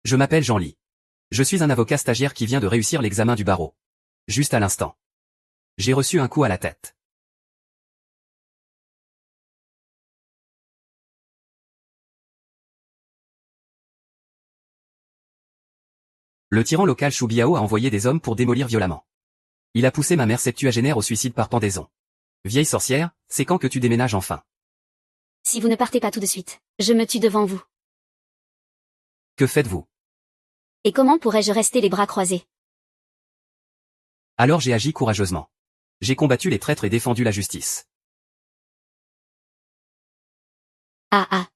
Je m'appelle Jean-Ly. Je suis un avocat stagiaire qui vient de réussir l'examen du barreau. Juste à l'instant. J'ai reçu un coup à la tête. Le tyran local Chou Biao a envoyé des hommes pour démolir violemment. Il a poussé ma mère septuagénaire au suicide par pendaison. Vieille sorcière, c'est quand que tu déménages enfin? Si vous ne partez pas tout de suite, je me tue devant vous. Que faites-vous? Et comment pourrais-je rester les bras croisés? Alors j'ai agi courageusement. J'ai combattu les traîtres et défendu la justice. Ah ah.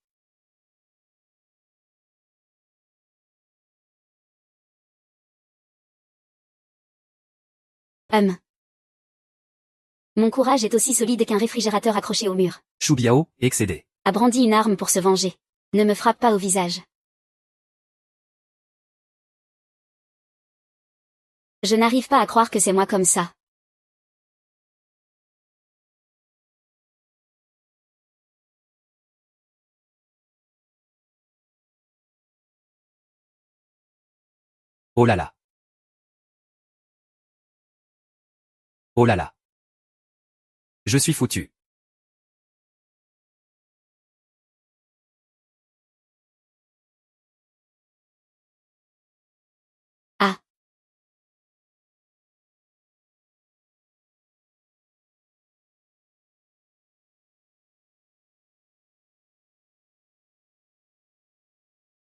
Mon courage est aussi solide qu'un réfrigérateur accroché au mur. Chou Biao, excédé. A brandi une arme pour se venger. Ne me frappe pas au visage. Je n'arrive pas à croire que c'est moi comme ça. Oh là là. Oh là là. Je suis foutu. Ah.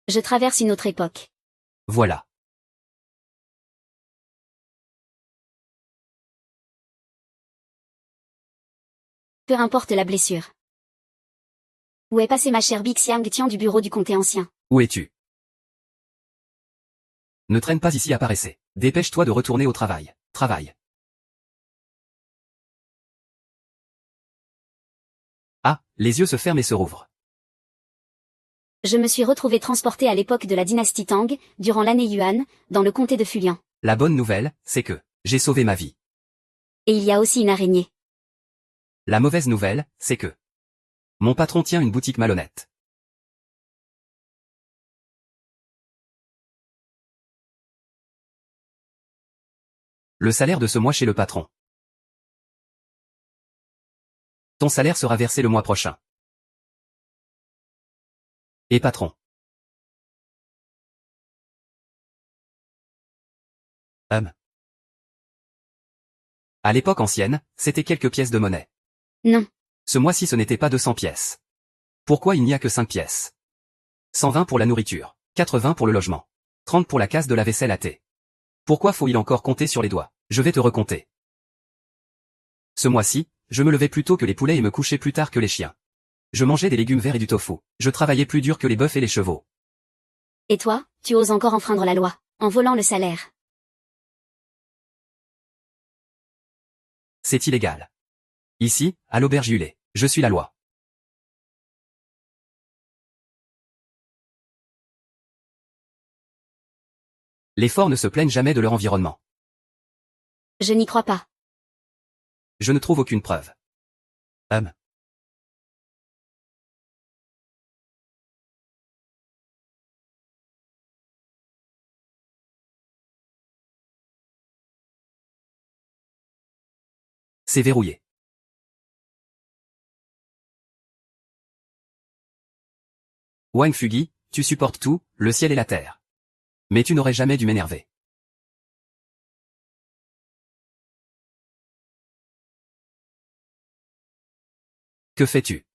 Je traverse une autre époque. Voilà. Peu importe la blessure. Où est passée ma chère Big Xiang Tian du bureau du comté ancien? Où es-tu? Ne traîne pas ici, apparaissez. Dépêche-toi de retourner au travail. Travail. Ah, les yeux se ferment et se rouvrent. Je me suis retrouvé transporté à l'époque de la dynastie Tang, durant l'année Yuan, dans le comté de Fulian. La bonne nouvelle, c'est que j'ai sauvé ma vie. Et il y a aussi une araignée. La mauvaise nouvelle, c'est que mon patron tient une boutique malhonnête. Le salaire de ce mois chez le patron. Ton salaire sera versé le mois prochain. Et patron. À l'époque ancienne, c'était quelques pièces de monnaie. Non. Ce mois-ci ce n'était pas 200 pièces. Pourquoi il n'y a que 5 pièces? 120 pour la nourriture, 80 pour le logement, 30 pour la casse de la vaisselle à thé. Pourquoi faut-il encore compter sur les doigts? Je vais te recompter. Ce mois-ci, je me levais plus tôt que les poulets et me couchais plus tard que les chiens. Je mangeais des légumes verts et du tofu. Je travaillais plus dur que les bœufs et les chevaux. Et toi, tu oses encore enfreindre la loi, en volant le salaire. C'est illégal. Ici, à l'auberge Hulé, je suis la loi. Les forts ne se plaignent jamais de leur environnement. Je n'y crois pas. Je ne trouve aucune preuve. C'est verrouillé. Wang Fugi, tu supportes tout, le ciel et la terre. Mais tu n'aurais jamais dû m'énerver. Que fais-tu?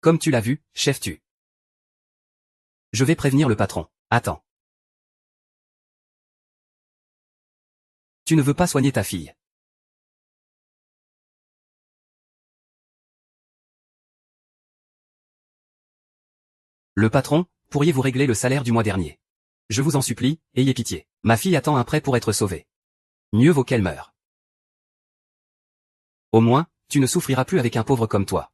Comme tu l'as vu, chef tu. Je vais prévenir le patron. Attends. Tu ne veux pas soigner ta fille. Le patron, pourriez-vous régler le salaire du mois dernier? Je vous en supplie, ayez pitié. Ma fille attend un prêt pour être sauvée. Mieux vaut qu'elle meure. Au moins, tu ne souffriras plus avec un pauvre comme toi.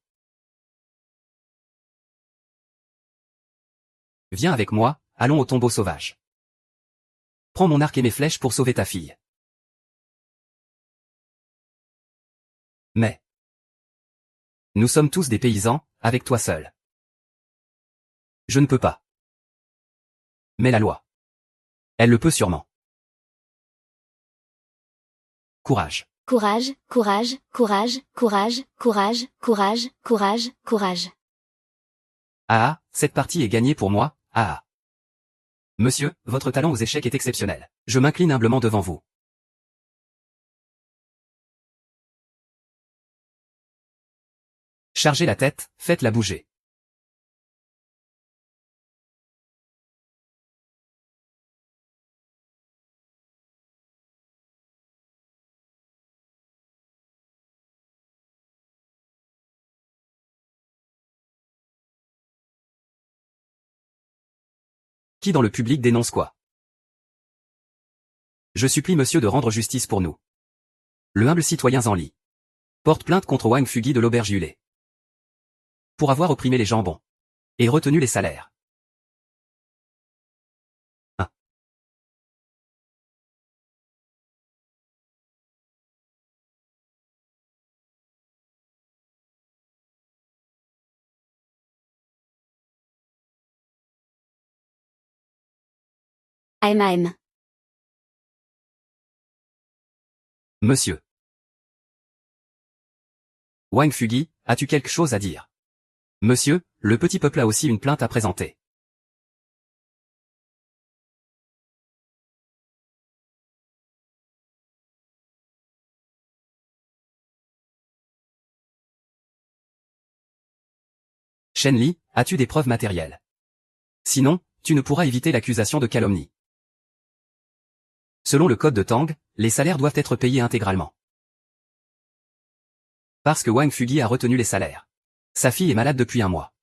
Viens avec moi, allons au tombeau sauvage. Prends mon arc et mes flèches pour sauver ta fille. Mais nous sommes tous des paysans, avec toi seul. Je ne peux pas. Mais la loi. Elle le peut sûrement. Courage. Courage, courage, courage, courage, courage, courage, courage, courage. Ah, cette partie est gagnée pour moi, ah. Monsieur, votre talent aux échecs est exceptionnel. Je m'incline humblement devant vous. Chargez la tête, faites-la bouger. Qui dans le public dénonce quoi? Je supplie monsieur de rendre justice pour nous. Le humble citoyen Zanli porte plainte contre Wang Fugi de l'auberge Yulé pour avoir opprimé les jambons et retenu les salaires. 1. AMAM. Monsieur Wang Fugi, as-tu quelque chose à dire? Monsieur, le petit peuple a aussi une plainte à présenter. Shen Li, as-tu des preuves matérielles? Sinon, tu ne pourras éviter l'accusation de calomnie. Selon le code de Tang, les salaires doivent être payés intégralement. Parce que Wang Fugi a retenu les salaires. Sa fille est malade depuis un mois.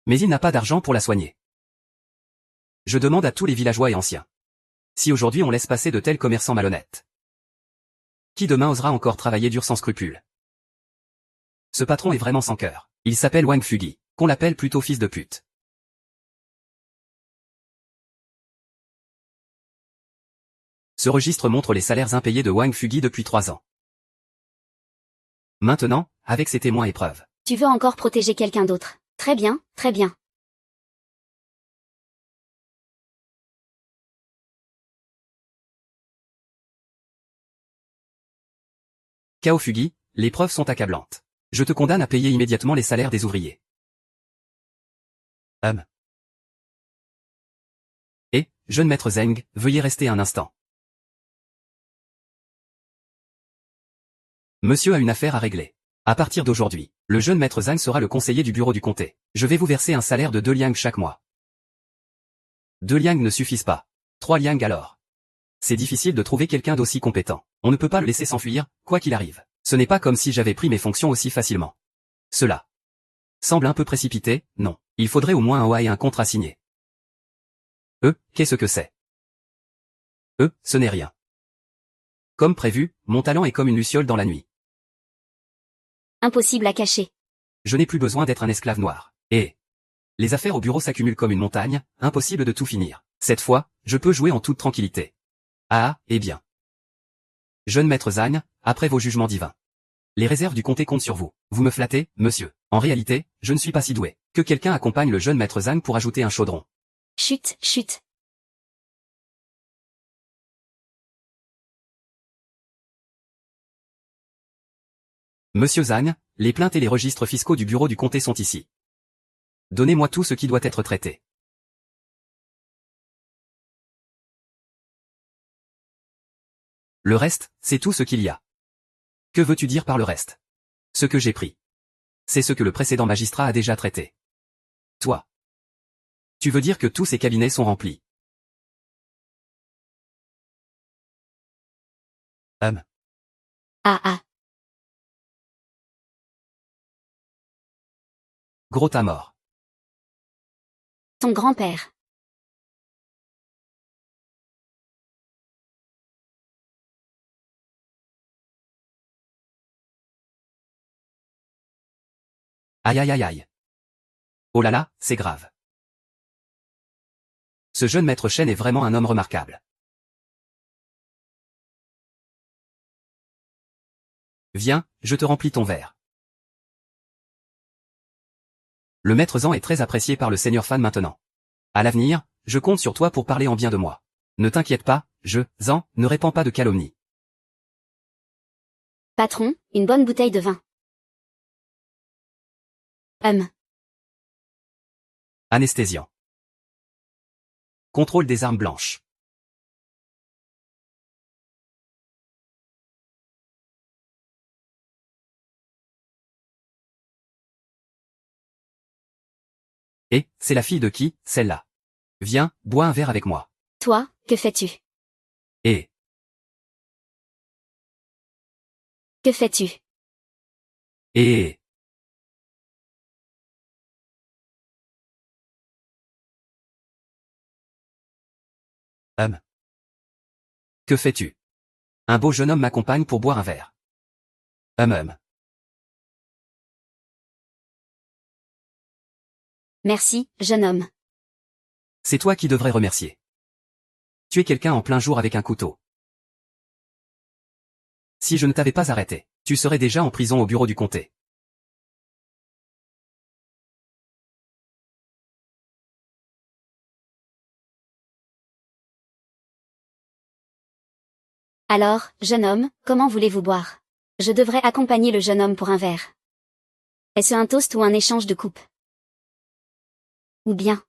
Mais il n'a pas d'argent pour la soigner. Je demande à tous les villageois et anciens. Si aujourd'hui on laisse passer de tels commerçants malhonnêtes, qui demain osera encore travailler dur sans scrupules? Ce patron est vraiment sans cœur. Il s'appelle Wang Fugi, qu'on l'appelle plutôt fils de pute. Ce registre montre les salaires impayés de Wang Fugi depuis 3 ans. Maintenant, avec ces témoins et preuves. Tu veux encore protéger quelqu'un d'autre? Très bien, très bien. Kao Fugi, les preuves sont accablantes. Je te condamne à payer immédiatement les salaires des ouvriers. Et, jeune maître Zeng, veuillez rester un instant. Monsieur a une affaire à régler. À partir d'aujourd'hui, le jeune maître Zhang sera le conseiller du bureau du comté. Je vais vous verser un salaire de 2 liang chaque mois. 2 liang ne suffisent pas. 3 liang alors. C'est difficile de trouver quelqu'un d'aussi compétent. On ne peut pas le laisser s'enfuir, quoi qu'il arrive. Ce n'est pas comme si j'avais pris mes fonctions aussi facilement. Cela semble un peu précipité, non. Il faudrait au moins un OA et un contrat signé. Qu'est-ce que c'est? Ce n'est rien. Comme prévu, mon talent est comme une luciole dans la nuit. Impossible à cacher. Je n'ai plus besoin d'être un esclave noir. Et les affaires au bureau s'accumulent comme une montagne, impossible de tout finir. Cette fois, je peux jouer en toute tranquillité. Ah, eh bien. Jeune maître Zhang, après vos jugements divins. Les réserves du comté comptent sur vous. Vous me flattez, monsieur. En réalité, je ne suis pas si doué. Que quelqu'un accompagne le jeune maître Zhang pour ajouter un chaudron. Chut, chut. Monsieur Zhang, les plaintes et les registres fiscaux du bureau du comté sont ici. Donnez-moi tout ce qui doit être traité. Le reste, c'est tout ce qu'il y a. Que veux-tu dire par le reste? Ce que j'ai pris. C'est ce que le précédent magistrat a déjà traité. Toi. Tu veux dire que tous ces cabinets sont remplis? Ah. Gros tas mort. Ton grand-père. Aïe aïe aïe aïe. Oh là là, c'est grave. Ce jeune maître Shen est vraiment un homme remarquable. Viens, je te remplis ton verre. Le maître Zhang est très apprécié par le seigneur Fan maintenant. À l'avenir, je compte sur toi pour parler en bien de moi. Ne t'inquiète pas, ne répands pas de calomnie. Patron, une bonne bouteille de vin. Anesthésiant. Contrôle des armes blanches. Et, c'est la fille de qui, celle-là? Viens, bois un verre avec moi. Toi, que fais-tu? Et, Que fais-tu? et, Que fais-tu? Un beau jeune homme m'accompagne pour boire un verre. Merci, jeune homme. C'est toi qui devrais remercier. Tu es quelqu'un en plein jour avec un couteau. Si je ne t'avais pas arrêté, tu serais déjà en prison au bureau du comté. Alors, jeune homme, comment voulez-vous boire? Je devrais accompagner le jeune homme pour un verre. Est-ce un toast ou un échange de coupes? Ou bien,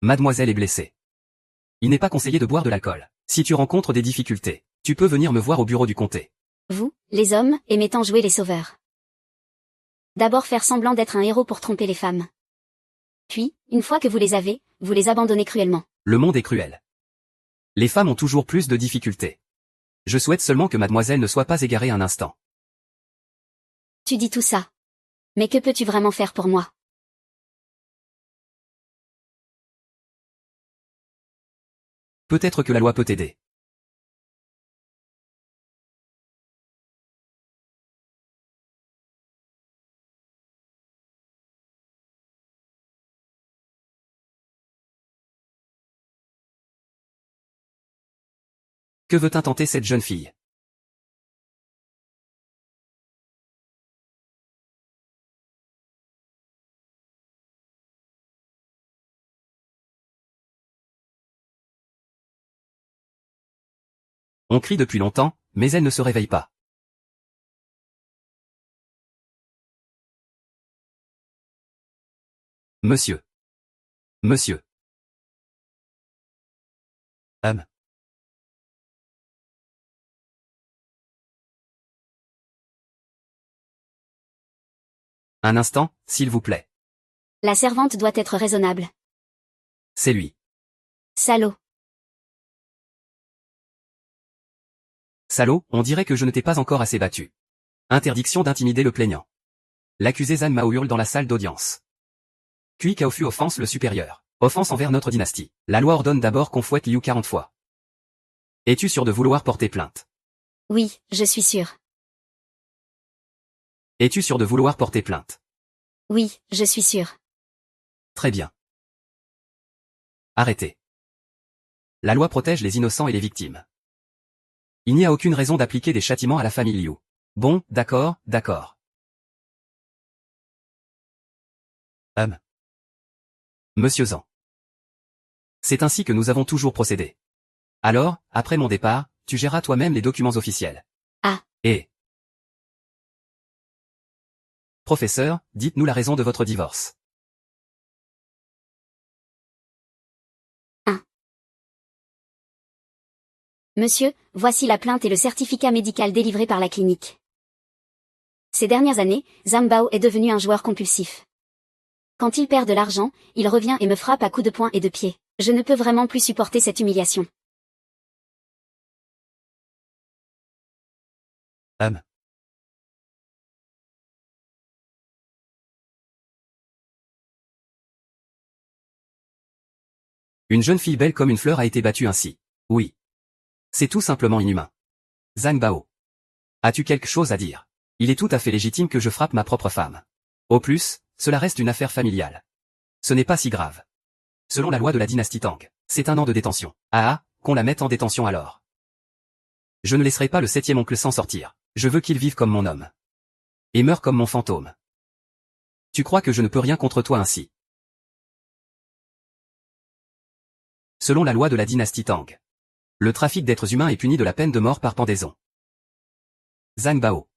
Mademoiselle est blessée. Il n'est pas conseillé de boire de l'alcool. Si tu rencontres des difficultés, tu peux venir me voir au bureau du comté. vous, les hommes, aimez tant jouer les sauveurs. D'abord faire semblant d'être un héros pour tromper les femmes. Puis, une fois que vous les avez, vous les abandonnez cruellement. Le monde est cruel. Les femmes ont toujours plus de difficultés. Je souhaite seulement que mademoiselle ne soit pas égarée un instant. Tu dis tout ça. Mais que peux-tu vraiment faire pour moi? Peut-être que la loi peut t'aider. Que veut intenter cette jeune fille? On crie depuis longtemps, mais elle ne se réveille pas. Monsieur. Monsieur. Un instant, s'il vous plaît. La servante doit être raisonnable. C'est lui. Salaud. Salaud, on dirait que je ne t'ai pas encore assez battu. Interdiction d'intimider le plaignant. L'accusé Zan Mao hurle dans la salle d'audience. Kui Kao Fu offense le supérieur. Offense envers notre dynastie. La loi ordonne d'abord qu'on fouette Liu 40 fois. Es-tu sûr de vouloir porter plainte? Oui, je suis sûr. Es-tu sûr de vouloir porter plainte? Oui, je suis sûr. Très bien. Arrêtez. La loi protège les innocents et les victimes. Il n'y a aucune raison d'appliquer des châtiments à la famille Liu. Bon, d'accord, d'accord. Monsieur Zhang. C'est ainsi que nous avons toujours procédé. Alors, après mon départ, tu géreras toi-même les documents officiels. Ah. Et... Professeur, dites-nous la raison de votre divorce. Monsieur, voici la plainte et le certificat médical délivré par la clinique. Ces dernières années, Zhang Bao est devenu un joueur compulsif. Quand il perd de l'argent, il revient et me frappe à coups de poing et de pied. Je ne peux vraiment plus supporter cette humiliation. Une jeune fille belle comme une fleur a été battue ainsi. Oui. C'est tout simplement inhumain. Zhang Bao. As-tu quelque chose à dire? Il est tout à fait légitime que je frappe ma propre femme. Au plus, cela reste une affaire familiale. Ce n'est pas si grave. Selon la loi de la dynastie Tang, c'est 1 an de détention. Ah, qu'on la mette en détention alors. Je ne laisserai pas le 7e oncle s'en sortir. Je veux qu'il vive comme mon homme. Et meure comme mon fantôme. Tu crois que je ne peux rien contre toi ainsi? Selon la loi de la dynastie Tang, le trafic d'êtres humains est puni de la peine de mort par pendaison. Zhang Bao.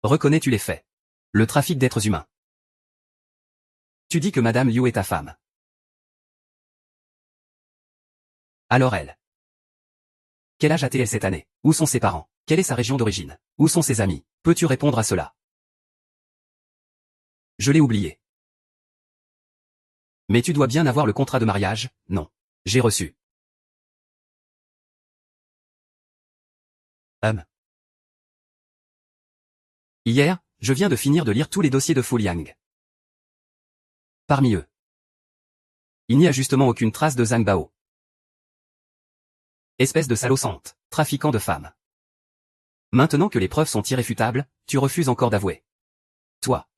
Reconnais-tu les faits? Le trafic d'êtres humains. Tu dis que Madame Liu est ta femme. Alors elle. Quel âge a-t-elle cette année? Où sont ses parents? Quelle est sa région d'origine? Où sont ses amis? Peux-tu répondre à cela? Je l'ai oublié. Mais tu dois bien avoir le contrat de mariage, non? J'ai reçu. Hier, je viens de finir de lire tous les dossiers de Fu Liang. Parmi eux, il n'y a justement aucune trace de Zhang Bao. Espèce de salaud sante, trafiquant de femmes. Maintenant que les preuves sont irréfutables, tu refuses encore d'avouer. Toi.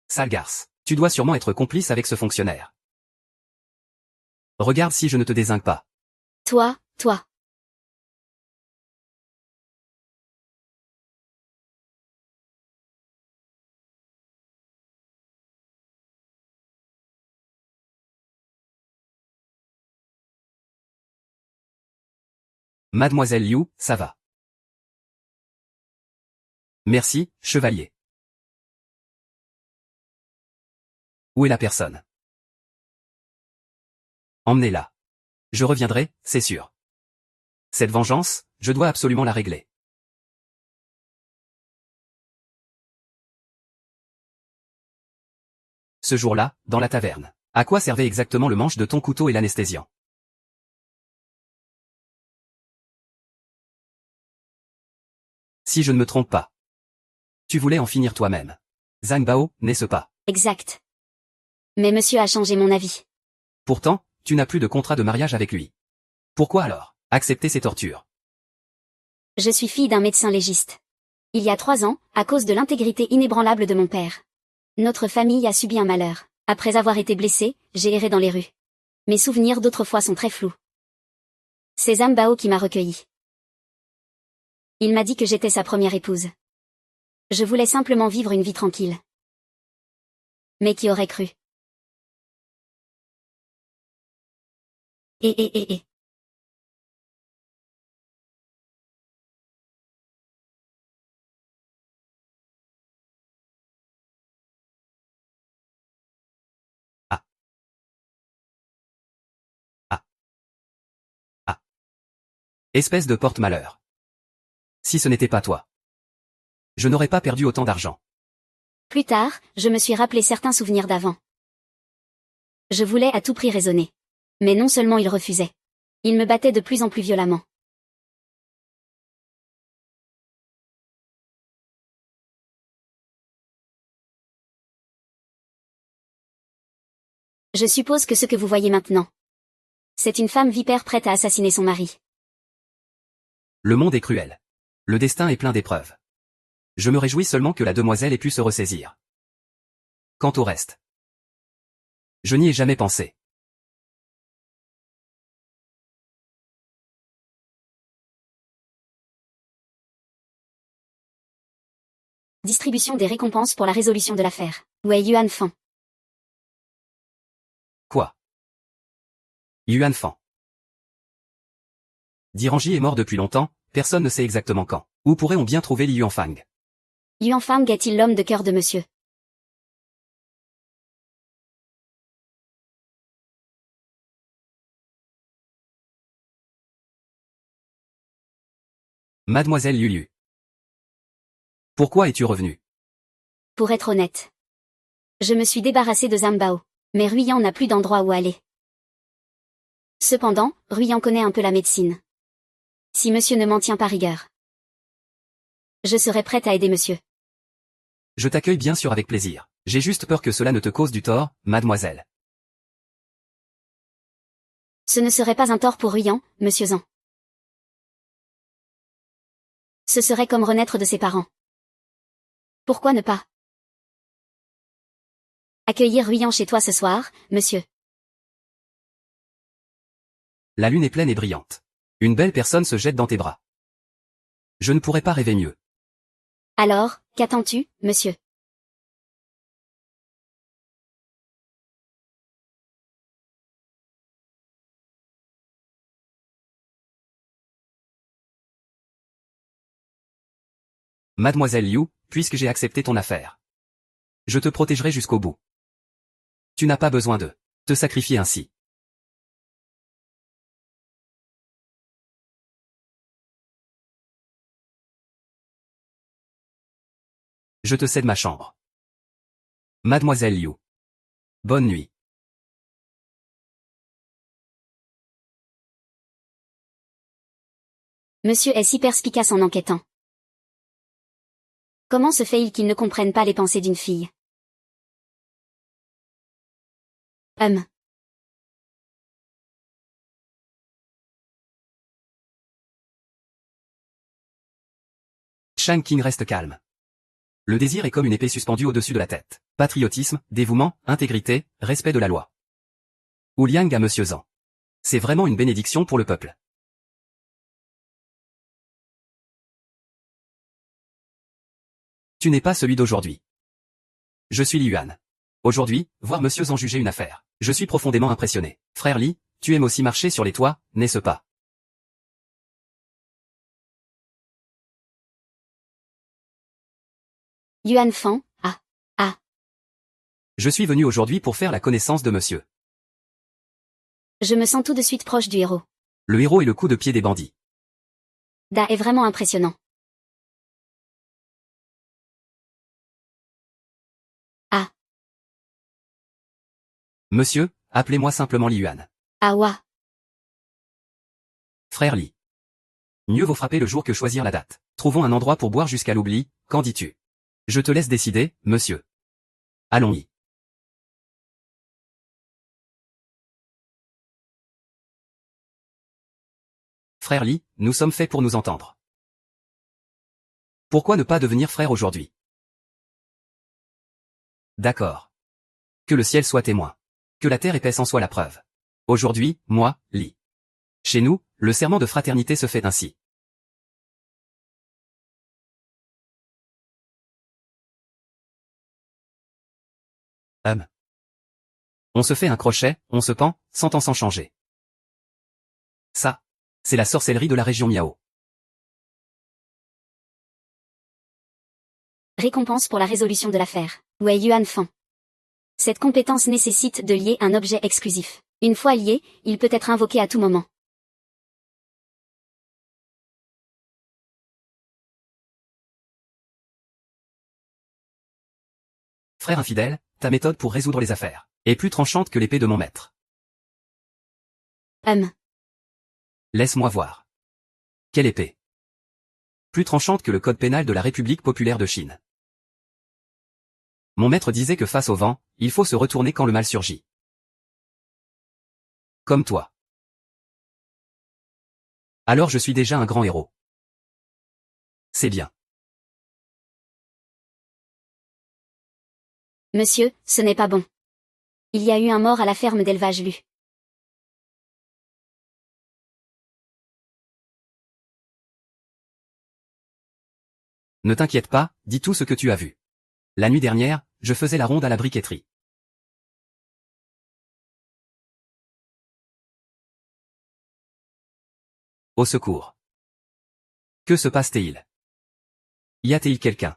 Sale garce, tu dois sûrement être complice avec ce fonctionnaire. Regarde si je ne te dézingue pas. Toi. Mademoiselle Liu, ça va. Merci, chevalier. Où est la personne? Emmenez-la. Je reviendrai, c'est sûr. Cette vengeance, je dois absolument la régler. Ce jour-là, dans la taverne, à quoi servait exactement le manche de ton couteau et l'anesthésiant? Si je ne me trompe pas. Tu voulais en finir toi-même. Zhang Bao, n'est-ce pas? Exact. Mais monsieur a changé mon avis. Pourtant, tu n'as plus de contrat de mariage avec lui. Pourquoi alors accepter ces tortures? Je suis fille d'un médecin légiste. Il y a 3 ans, à cause de l'intégrité inébranlable de mon père, notre famille a subi un malheur. Après avoir été blessée, j'ai erré dans les rues. Mes souvenirs d'autrefois sont très flous. C'est Zhang Bao qui m'a recueilli. Il m'a dit que j'étais sa première épouse. Je voulais simplement vivre une vie tranquille. Mais qui aurait cru? Et. Ah. Ah. Ah. Espèce de porte-malheur. Si ce n'était pas toi, je n'aurais pas perdu autant d'argent. Plus tard, je me suis rappelé certains souvenirs d'avant. Je voulais à tout prix raisonner. Mais non seulement il refusait. Il me battait de plus en plus violemment. Je suppose que ce que vous voyez maintenant, c'est une femme vipère prête à assassiner son mari. Le monde est cruel. Le destin est plein d'épreuves. Je me réjouis seulement que la demoiselle ait pu se ressaisir. Quant au reste, je n'y ai jamais pensé. Distribution des récompenses pour la résolution de l'affaire. Wei Yuan Fan. Quoi? Yuan Fan. Diranji est mort depuis longtemps, personne ne sait exactement quand. Où pourrait-on bien trouver Li Yuanfang? Yuan Fang est-il l'homme de cœur de monsieur? Mademoiselle Lulu. Pourquoi es-tu revenue? Pour être honnête, je me suis débarrassé de Zhang Bao. Mais Ruyan n'a plus d'endroit où aller. Cependant, Ruyan connaît un peu la médecine. Si monsieur ne m'en tient pas rigueur, je serai prête à aider monsieur. Je t'accueille bien sûr avec plaisir. J'ai juste peur que cela ne te cause du tort, mademoiselle. Ce ne serait pas un tort pour Ruyan, monsieur Zhang. Ce serait comme renaître de ses parents. Pourquoi ne pas accueillir Ruyan chez toi ce soir, monsieur? La lune est pleine et brillante. Une belle personne se jette dans tes bras. Je ne pourrais pas rêver mieux. Alors, qu'attends-tu, monsieur? Mademoiselle Liu, puisque j'ai accepté ton affaire. Je te protégerai jusqu'au bout. Tu n'as pas besoin de te sacrifier ainsi. Je te cède ma chambre. Mademoiselle Liu. Bonne nuit. Monsieur est si perspicace en enquêtant. Comment se fait-il qu'il ne comprenne pas les pensées d'une fille? Shang Qing reste calme. Le désir est comme une épée suspendue au-dessus de la tête. Patriotisme, dévouement, intégrité, respect de la loi. Wu Liang à Monsieur Zhang. C'est vraiment une bénédiction pour le peuple. Tu n'es pas celui d'aujourd'hui. Je suis Li Yuan. Aujourd'hui, voir Monsieur Zhang juger une affaire. Je suis profondément impressionné. Frère Li, tu aimes aussi marcher sur les toits, n'est-ce pas? Yuan Fan, Je suis venu aujourd'hui pour faire la connaissance de monsieur. je me sens tout de suite proche du héros. Le héros est le coup de pied des bandits. Da est vraiment impressionnant. Monsieur, appelez-moi simplement Li Yuan. Wa. Frère Li. Mieux vaut frapper le jour que choisir la date. Trouvons un endroit pour boire jusqu'à l'oubli, qu'en dis-tu? Je te laisse décider, monsieur. Allons-y. Frère Li, nous sommes faits pour nous entendre. Pourquoi ne pas devenir frère aujourd'hui? D'accord. Que le ciel soit témoin. Que la terre épaisse en soit la preuve. Aujourd'hui, moi, Li. Chez nous, le serment de fraternité se fait ainsi. On se fait un crochet, on se pend, 100 ans sans changer. Ça, c'est la sorcellerie de la région Miao. Récompense pour la résolution de l'affaire. Wei Yuan Fan. Cette compétence nécessite de lier un objet exclusif. Une fois lié, il peut être invoqué à tout moment. Frère infidèle, ta méthode pour résoudre les affaires est plus tranchante que l'épée de mon maître. Laisse-moi voir. Quelle épée? Plus tranchante que le code pénal de la République populaire de Chine. Mon maître disait que face au vent, il faut se retourner quand le mal surgit. Comme toi. Alors je suis déjà un grand héros. C'est bien. Monsieur, ce n'est pas bon. Il y a eu un mort à la ferme d'élevage Lu. Ne t'inquiète pas, dis tout ce que tu as vu. La nuit dernière, je faisais la ronde à la briqueterie. Au secours. Que se passe-t-il? Y a-t-il quelqu'un?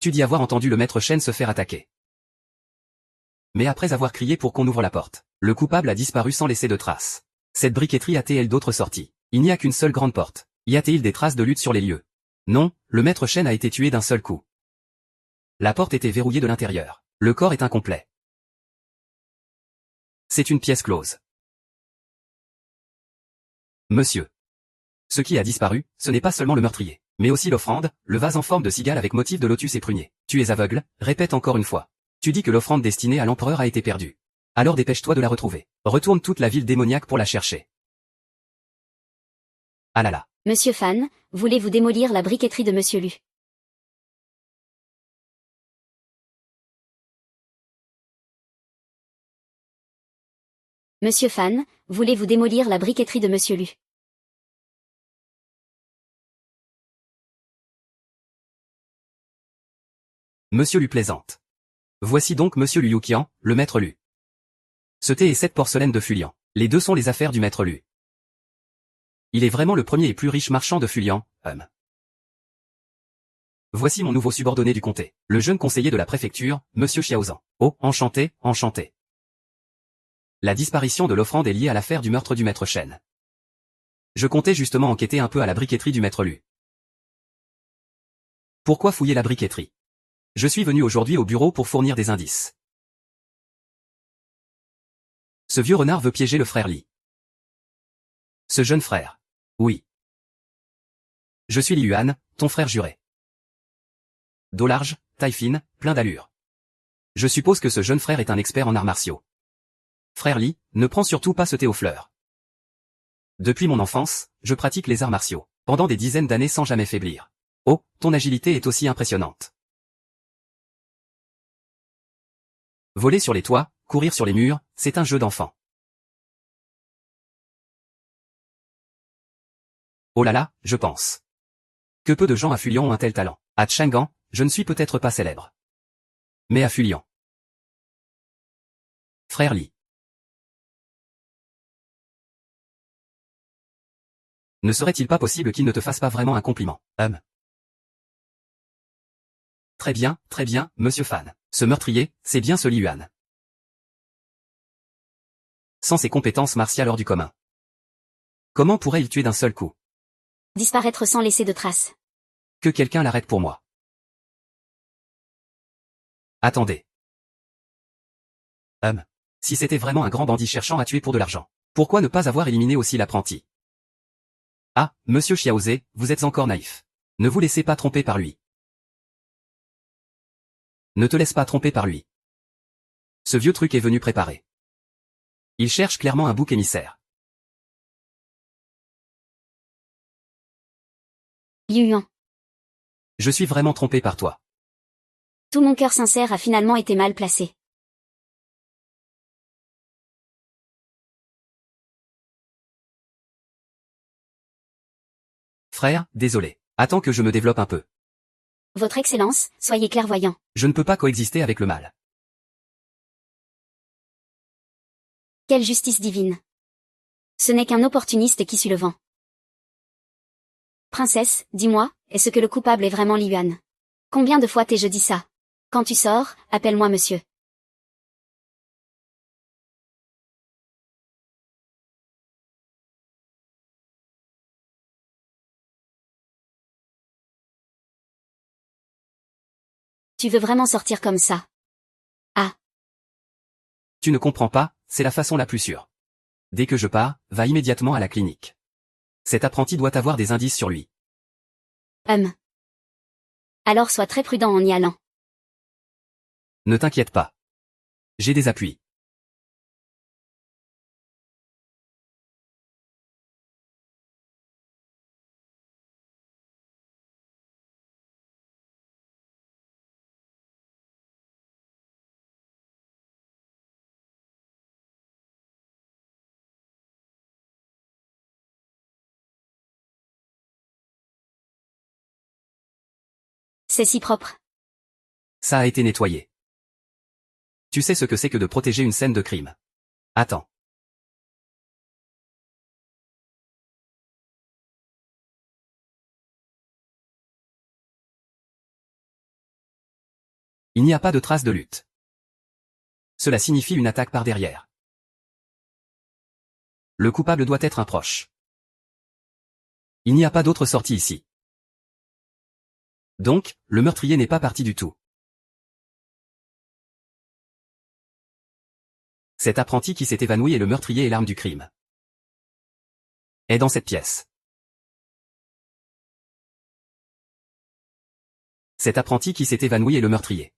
Tu dis avoir entendu le maître Chen se faire attaquer. Mais après avoir crié pour qu'on ouvre la porte, le coupable a disparu sans laisser de traces. Cette briqueterie a-t-elle d'autres sorties? Il n'y a qu'une seule grande porte. Y a-t-il des traces de lutte sur les lieux? Non, le maître Chen a été tué d'un seul coup. La porte était verrouillée de l'intérieur. Le corps est incomplet. C'est une pièce close. Monsieur. Ce qui a disparu, ce n'est pas seulement le meurtrier, mais aussi l'offrande, le vase en forme de cigale avec motif de lotus et prunier. Tu es aveugle, répète encore une fois. Tu dis que l'offrande destinée à l'empereur a été perdue. Alors dépêche-toi de la retrouver. Retourne toute la ville démoniaque pour la chercher. Ah là là. Monsieur Fan, voulez-vous démolir la briqueterie de Monsieur Lu? Monsieur Fan, voulez-vous démolir la briqueterie de Monsieur Lu? Monsieur Lu plaisante. Voici donc Monsieur Lu Yuqian, le maître Lu. Ce thé et cette porcelaine de Fulian. Les deux sont les affaires du maître Lu. Il est vraiment le premier et plus riche marchand de Fulian, Voici mon nouveau subordonné du comté, le jeune conseiller de la préfecture, Monsieur Xiaozan. Oh, enchanté, enchanté. La disparition de l'offrande est liée à l'affaire du meurtre du maître Shen. Je comptais justement enquêter un peu à la briqueterie du maître Lu. Pourquoi fouiller la briqueterie? Je suis venu aujourd'hui au bureau pour fournir des indices. Ce vieux renard veut piéger le frère Li. Ce jeune frère. Oui. Je suis Li Yuan, ton frère juré. Dos large, taille fine, plein d'allure. Je suppose que ce jeune frère est un expert en arts martiaux. Frère Li, ne prends surtout pas ce thé aux fleurs. Depuis mon enfance, je pratique les arts martiaux, pendant des dizaines d'années sans jamais faiblir. Oh, ton agilité est aussi impressionnante. Voler sur les toits, courir sur les murs, c'est un jeu d'enfant. Oh là là, je pense. Que peu de gens à Fulian ont un tel talent. À Chang'an, je ne suis peut-être pas célèbre. Mais à Fulian. Frère Li. Ne serait-il pas possible qu'il ne te fasse pas vraiment un compliment? Très bien, monsieur Fan. Ce meurtrier, c'est bien ce Li Yuan. Sans ses compétences martiales hors du commun. Comment pourrait-il tuer d'un seul coup? Disparaître sans laisser de traces. Que quelqu'un l'arrête pour moi. Attendez. Si c'était vraiment un grand bandit cherchant à tuer pour de l'argent, pourquoi ne pas avoir éliminé aussi l'apprenti? Ah, monsieur Xiaozé, vous êtes encore naïf. Ne vous laissez pas tromper par lui. Ne te laisse pas tromper par lui. Ce vieux truc est venu préparer. Il cherche clairement un bouc émissaire. Liu Yuan. Je suis vraiment trompé par toi. Tout mon cœur sincère a finalement été mal placé. Frère, désolé. Attends que je me développe un peu. Votre Excellence, soyez clairvoyant. Je ne peux pas coexister avec le mal. Quelle justice divine. Ce n'est qu'un opportuniste qui suit le vent. Princesse, dis-moi, est-ce que le coupable est vraiment Li Yuan? Combien de fois t'ai-je dit ça? Quand tu sors, appelle-moi monsieur. Tu veux vraiment sortir comme ça? Ah. Tu ne comprends pas, c'est la façon la plus sûre. Dès que je pars, va immédiatement à la clinique. Cet apprenti doit avoir des indices sur lui. Alors sois très prudent en y allant. Ne t'inquiète pas. J'ai des appuis. C'est si propre. Ça a été nettoyé. Tu sais ce que c'est que de protéger une scène de crime. Attends. Il n'y a pas de trace de lutte. Cela signifie une attaque par derrière. Le coupable doit être un proche. Il n'y a pas d'autre sortie ici. Donc, le meurtrier n'est pas parti du tout. Cet apprenti qui s'est évanoui est le meurtrier et l'arme du crime. Est dans cette pièce. Cet apprenti qui s'est évanoui est le meurtrier.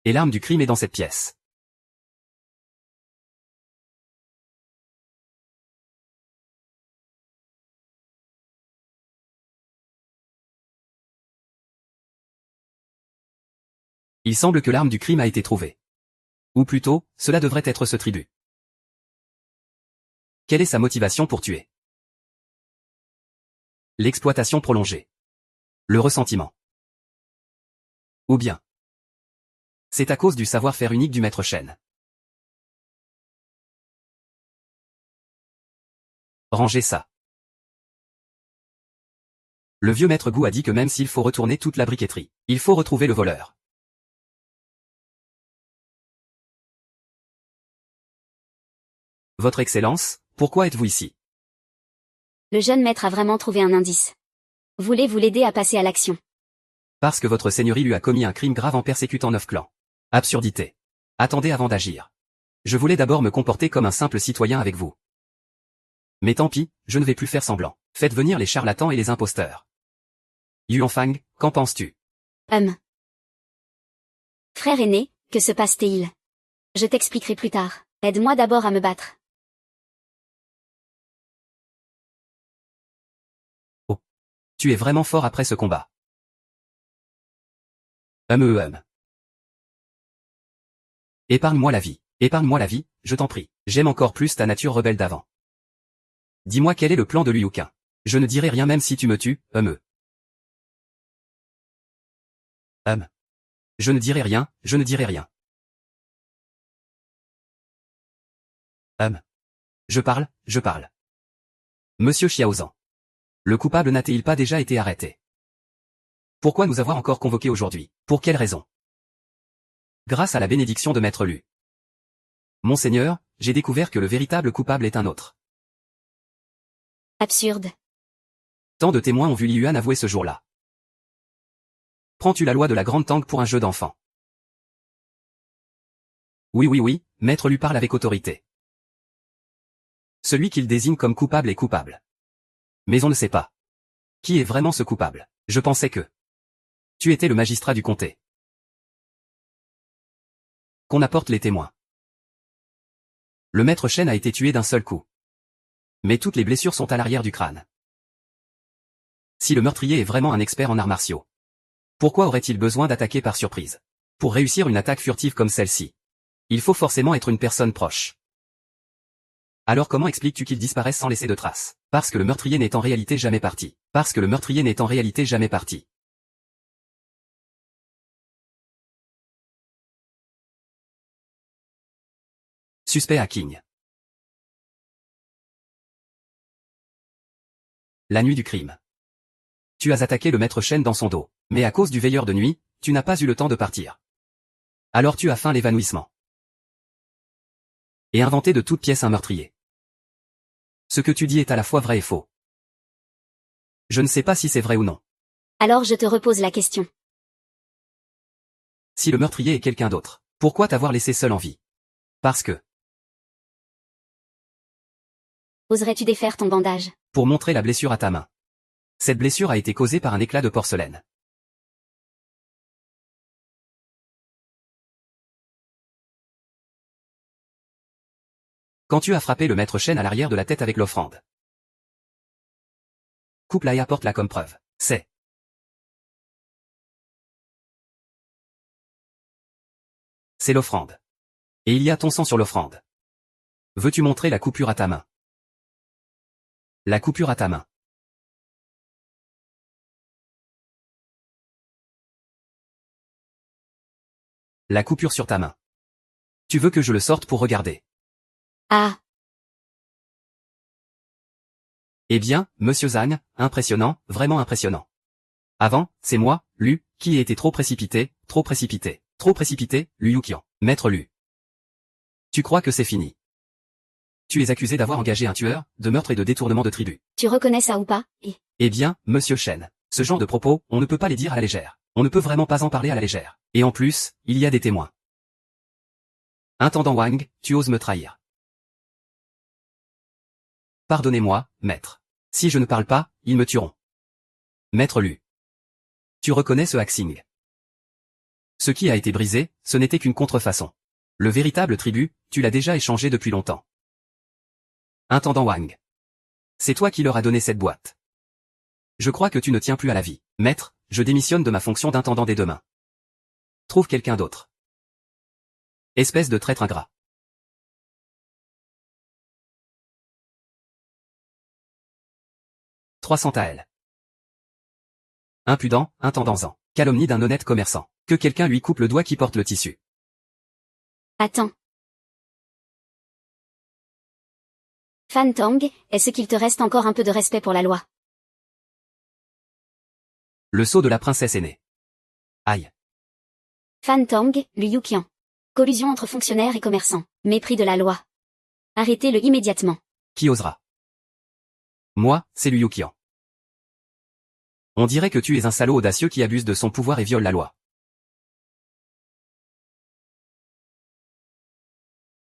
Et l'arme du crime est dans cette pièce. Il semble que l'arme du crime a été trouvée. Ou plutôt, cela devrait être ce tribut. Quelle est sa motivation pour tuer? L'exploitation prolongée. Le ressentiment. Ou bien, C'est à cause du savoir-faire unique du maître Chen. Rangez ça. Le vieux maître Gu a dit que même s'il faut retourner toute la briqueterie, il faut retrouver le voleur. Votre Excellence, pourquoi êtes-vous ici? Le jeune maître a vraiment trouvé un indice. Voulez-vous l'aider à passer à l'action? Parce que votre seigneurie lui a commis un crime grave en persécutant 9 clans. Absurdité. Attendez avant d'agir. Je voulais d'abord me comporter comme un simple citoyen avec vous. Mais tant pis, je ne vais plus faire semblant. Faites venir les charlatans et les imposteurs. Yuanfang, qu'en penses-tu? Frère aîné, que se passe-t-il? Je t'expliquerai plus tard. Aide-moi d'abord à me battre. Oh. Tu es vraiment fort après ce combat. Épargne-moi la vie. Épargne-moi la vie, je t'en prie. J'aime encore plus ta nature rebelle d'avant. Dis-moi quel est le plan de Liu Qin. Je ne dirai rien même si tu me tues, Je ne dirai rien, je ne dirai rien. Je parle. Monsieur Xiaozan. Le coupable n'a-t-il pas déjà été arrêté? Pourquoi nous avoir encore convoqués aujourd'hui? Pour quelle raison? Grâce à la bénédiction de Maître Lu. Monseigneur, j'ai découvert que le véritable coupable est un autre. Absurde. Tant de témoins ont vu Li Yuan avouer ce jour-là. Prends-tu la loi de la grande Tang pour un jeu d'enfant? Oui, Maître Lu parle avec autorité. Celui qu'il désigne comme coupable est coupable. Mais on ne sait pas. Qui est vraiment ce coupable? Je pensais que tu étais le magistrat du comté. Qu'on apporte les témoins. Le maître Chen a été tué d'un seul coup. Mais toutes les blessures sont à l'arrière du crâne. Si le meurtrier est vraiment un expert en arts martiaux, pourquoi aurait-il besoin d'attaquer par surprise? Pour réussir une attaque furtive comme celle-ci, il faut forcément être une personne proche. Alors comment expliques-tu qu'il disparaisse sans laisser de traces? Parce que le meurtrier n'est en réalité jamais parti. Suspect hacking. La nuit du crime. Tu as attaqué le maître Chen dans son dos, mais à cause du veilleur de nuit, tu n'as pas eu le temps de partir. Alors tu as feint l'évanouissement. Et inventé de toutes pièces un meurtrier. Ce que tu dis est à la fois vrai et faux. Je ne sais pas si c'est vrai ou non. Alors je te repose la question. Si le meurtrier est quelqu'un d'autre, pourquoi t'avoir laissé seul en vie? Parce que, Oserais-tu défaire ton bandage? pour montrer la blessure à ta main. Cette blessure a été causée par un éclat de porcelaine. Quand tu as frappé le maître Chen à l'arrière de la tête avec l'offrande. Coupe-la et apporte-la comme preuve. C'est l'offrande. Et il y a ton sang sur l'offrande. Veux-tu montrer la coupure à ta main? La coupure à ta main. La coupure sur ta main. Tu veux que je le sorte pour regarder? Ah, Eh bien, monsieur Zhang, impressionnant, vraiment impressionnant. Avant, c'est moi, Lu, qui ai été trop précipité, Lu Yuqian, maître Lu. Tu crois que c'est fini? Tu es accusé d'avoir engagé un tueur, de meurtre et de détournement de tribut. tu reconnais ça ou pas? Eh bien, monsieur Chen, ce genre de propos, on ne peut pas les dire à la légère. On ne peut vraiment pas en parler à la légère. Et en plus, il y a des témoins. Intendant Wang, tu oses me trahir. Pardonnez-moi, maître. Si je ne parle pas, ils me tueront. Maître Lu. Tu reconnais ce hacking. Ce qui a été brisé, ce n'était qu'une contrefaçon. Le véritable tribut, tu l'as déjà échangé depuis longtemps. Intendant Wang. C'est toi qui leur as donné cette boîte. Je crois que tu ne tiens plus à la vie. Maître, je démissionne de ma fonction d'intendant des deux mains. Trouve quelqu'un d'autre. Espèce de traître ingrat. 300 à elle. Impudent, intendant-en. Calomnie d'un honnête commerçant. Que quelqu'un lui coupe le doigt qui porte le tissu. Attends. Fan Tong, est-ce qu'il te reste encore un peu de respect pour la loi? Le sceau de la princesse aînée. Aïe. Fan Tong, Liu Yuqian. Collusion entre fonctionnaires et commerçants. Mépris de la loi. Arrêtez-le immédiatement. Qui osera? Moi, c'est Liu Yuqian. On dirait que tu es un salaud audacieux qui abuse de son pouvoir et viole la loi.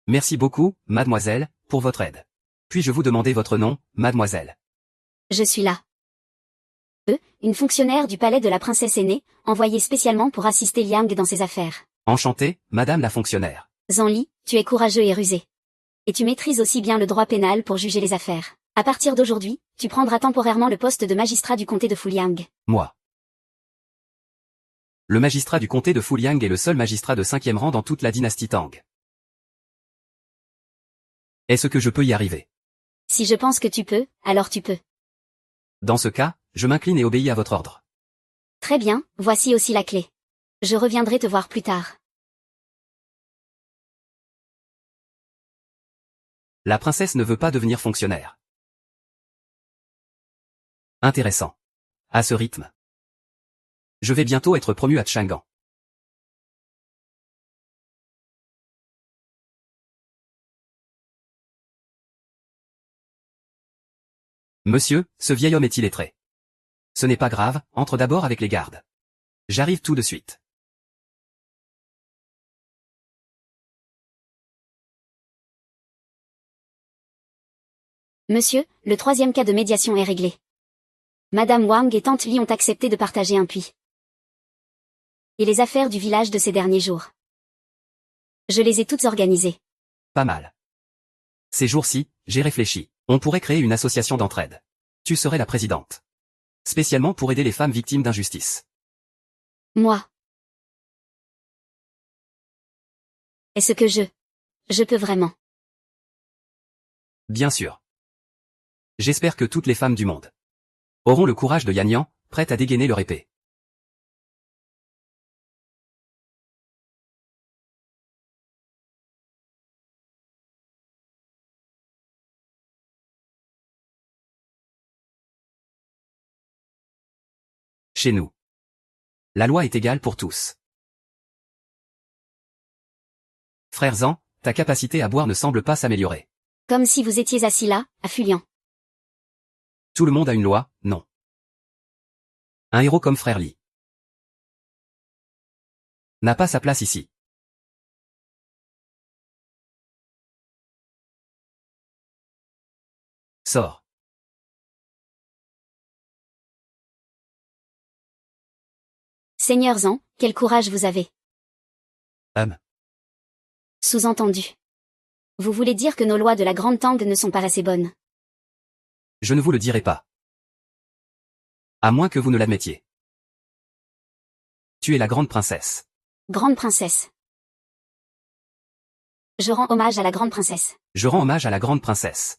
Merci beaucoup, mademoiselle, pour votre aide. Puis-je vous demander votre nom, mademoiselle? Je suis là. Une fonctionnaire du palais de la princesse aînée, envoyée spécialement pour assister Liang dans ses affaires. Enchanté, madame la fonctionnaire. Zhang Li, tu es courageux et rusé. Et tu maîtrises aussi bien le droit pénal pour juger les affaires. À partir d'aujourd'hui, tu prendras temporairement le poste de magistrat du comté de Fuliang. Moi. Le magistrat du comté de Fuliang est le seul magistrat de 5e rang dans toute la dynastie Tang. Est-ce que je peux y arriver? Si je pense que tu peux, alors tu peux. Dans ce cas, je m'incline et obéis à votre ordre. Très bien, voici aussi la clé. Je reviendrai te voir plus tard. La princesse ne veut pas devenir fonctionnaire. Intéressant. À ce rythme. Je vais bientôt être promu à Chang'an. Monsieur, ce vieil homme est illettré. Ce n'est pas grave, entre d'abord avec les gardes. J'arrive tout de suite. Monsieur, le 3e cas de médiation est réglé. Madame Wang et tante Li ont accepté de partager un puits. Et les affaires du village de ces derniers jours. Je les ai toutes organisées. Pas mal. Ces jours-ci, j'ai réfléchi. On pourrait créer une association d'entraide. Tu serais la présidente. Spécialement pour aider les femmes victimes d'injustice. Moi. Est-ce que je peux vraiment? Bien sûr. J'espère que toutes les femmes du monde auront le courage de Yanyan, prêtes à dégainer leur épée. Chez nous, la loi est égale pour tous. Frère Zan, ta capacité à boire ne semble pas s'améliorer. Comme si vous étiez assis là, affluent. Tout le monde a une loi, non. Un héros comme Frère Li n'a pas sa place ici. Sors. Seigneur Zan, quel courage vous avez. Sous-entendu. Vous voulez dire que nos lois de la Grande Tang ne sont pas assez bonnes. Je ne vous le dirai pas. À moins que vous ne l'admettiez. Tu es la grande princesse. Grande princesse. Je rends hommage à la grande princesse. Je rends hommage à la grande princesse.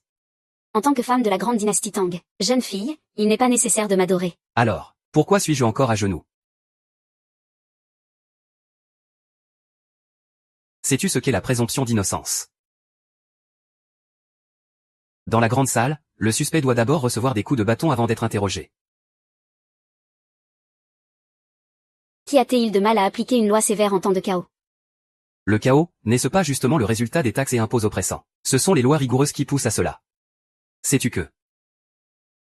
En tant que femme de la grande dynastie Tang, jeune fille, il n'est pas nécessaire de m'adorer. Alors, pourquoi suis-je encore à genoux? Sais-tu ce qu'est la présomption d'innocence? Dans la grande salle, le suspect doit d'abord recevoir des coups de bâton avant d'être interrogé. Qu'y a-t-il de mal à appliquer une loi sévère en temps de chaos? Le chaos, n'est-ce pas justement le résultat des taxes et impôts oppressants? Ce sont les lois rigoureuses qui poussent à cela. Sais-tu que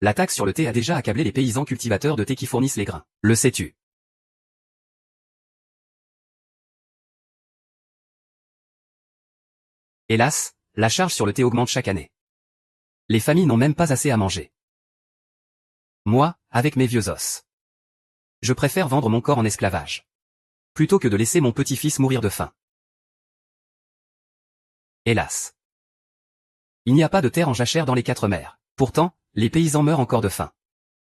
la taxe sur le thé a déjà accablé les paysans cultivateurs de thé qui fournissent les grains? Le sais-tu? Hélas, la charge sur le thé augmente chaque année. Les familles n'ont même pas assez à manger. Moi, avec mes vieux os, je préfère vendre mon corps en esclavage, plutôt que de laisser mon petit-fils mourir de faim. Hélas. Il n'y a pas de terre en jachère dans les 4 mers. Pourtant, les paysans meurent encore de faim.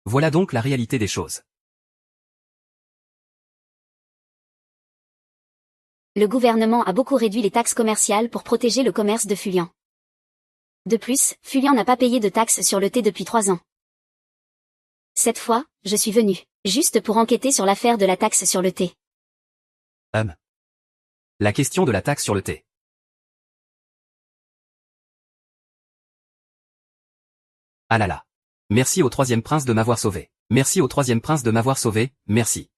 Voilà donc la réalité des choses. Le gouvernement a beaucoup réduit les taxes commerciales pour protéger le commerce de Fulian. De plus, Fulian n'a pas payé de taxes sur le thé depuis 3 ans. Cette fois, je suis venu, juste pour enquêter sur l'affaire de la taxe sur le thé. La question de la taxe sur le thé. Ah là là. Merci au troisième prince de m'avoir sauvé. Merci au troisième prince de m'avoir sauvé, merci.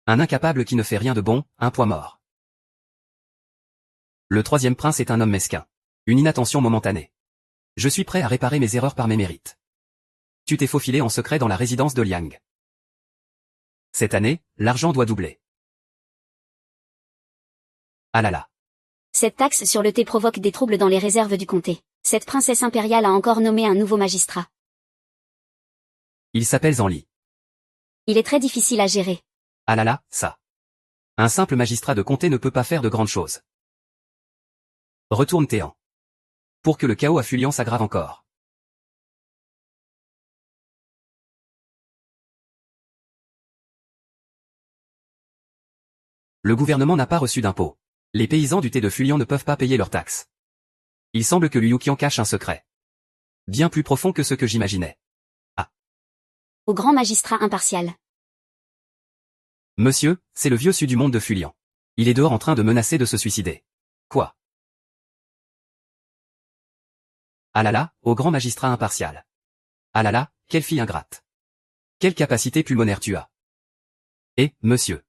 Un incapable qui ne fait rien de bon, un poids mort. Le troisième prince est un homme mesquin. Une inattention momentanée. Je suis prêt à réparer mes erreurs par mes mérites. Tu t'es faufilé en secret dans la résidence de Liang. Cette année, l'argent doit doubler. Ah là là. Cette taxe sur le thé provoque des troubles dans les réserves du comté. Cette princesse impériale a encore nommé un nouveau magistrat. Il s'appelle Zanli. Il est très difficile à gérer. Ah là là, ça. Un simple magistrat de comté ne peut pas faire de grandes choses. Retourne Téan. Pour que le chaos à Fulian s'aggrave encore. Le gouvernement n'a pas reçu d'impôts. Les paysans du thé de Fulian ne peuvent pas payer leurs taxes. Il semble que Liu Qian cache un secret. Bien plus profond que ce que j'imaginais. Ah. Au grand magistrat impartial. Monsieur, c'est le vieux Su du monde de Fulian. Il est dehors en train de menacer de se suicider. Quoi? Ah là là, au grand magistrat impartial. Ah là là, quelle fille ingrate. Quelle capacité pulmonaire tu as. Et, monsieur.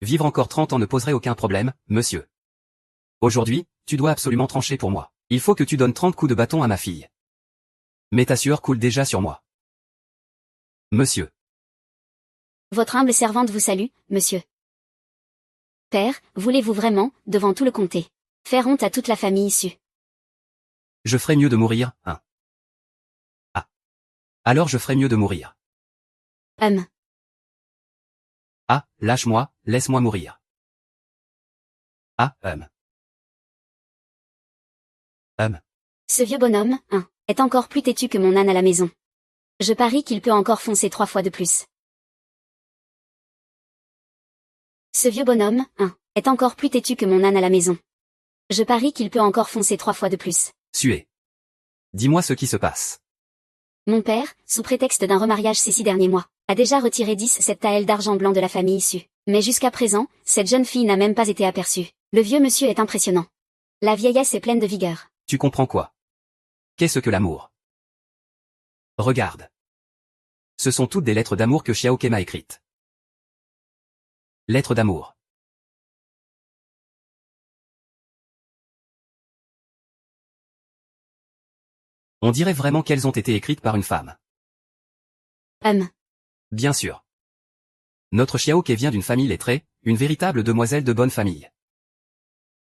Vivre encore 30 ans ne poserait aucun problème, monsieur. Aujourd'hui, tu dois absolument trancher pour moi. Il faut que tu donnes 30 coups de bâton à ma fille. Mais ta sueur coule déjà sur moi. Monsieur. Votre humble servante vous salue, monsieur. Père, voulez-vous vraiment, devant tout le comté, faire honte à toute la famille issue? Je ferais mieux de mourir, hein. Ah. Alors je ferais mieux de mourir. Ah, lâche-moi, laisse-moi mourir. Ah, Ce vieux bonhomme, est encore plus têtu que mon âne à la maison. Je parie qu'il peut encore foncer 3 fois de plus. Ce vieux bonhomme, est encore plus têtu que mon âne à la maison. Je parie qu'il peut encore foncer 3 fois de plus. Suez. Dis-moi ce qui se passe. Mon père, sous prétexte d'un remariage ces 6 derniers mois, a déjà retiré 17 taels d'argent blanc de la famille issue. Mais jusqu'à présent, cette jeune fille n'a même pas été aperçue. Le vieux monsieur est impressionnant. La vieillesse est pleine de vigueur. Tu comprends quoi? Qu'est-ce que l'amour? Regarde. Ce sont toutes des lettres d'amour que Xiaoke m'a écrites. Lettres d'amour. On dirait vraiment qu'elles ont été écrites par une femme. Bien sûr. Notre Xiaoke vient d'une famille lettrée, une véritable demoiselle de bonne famille.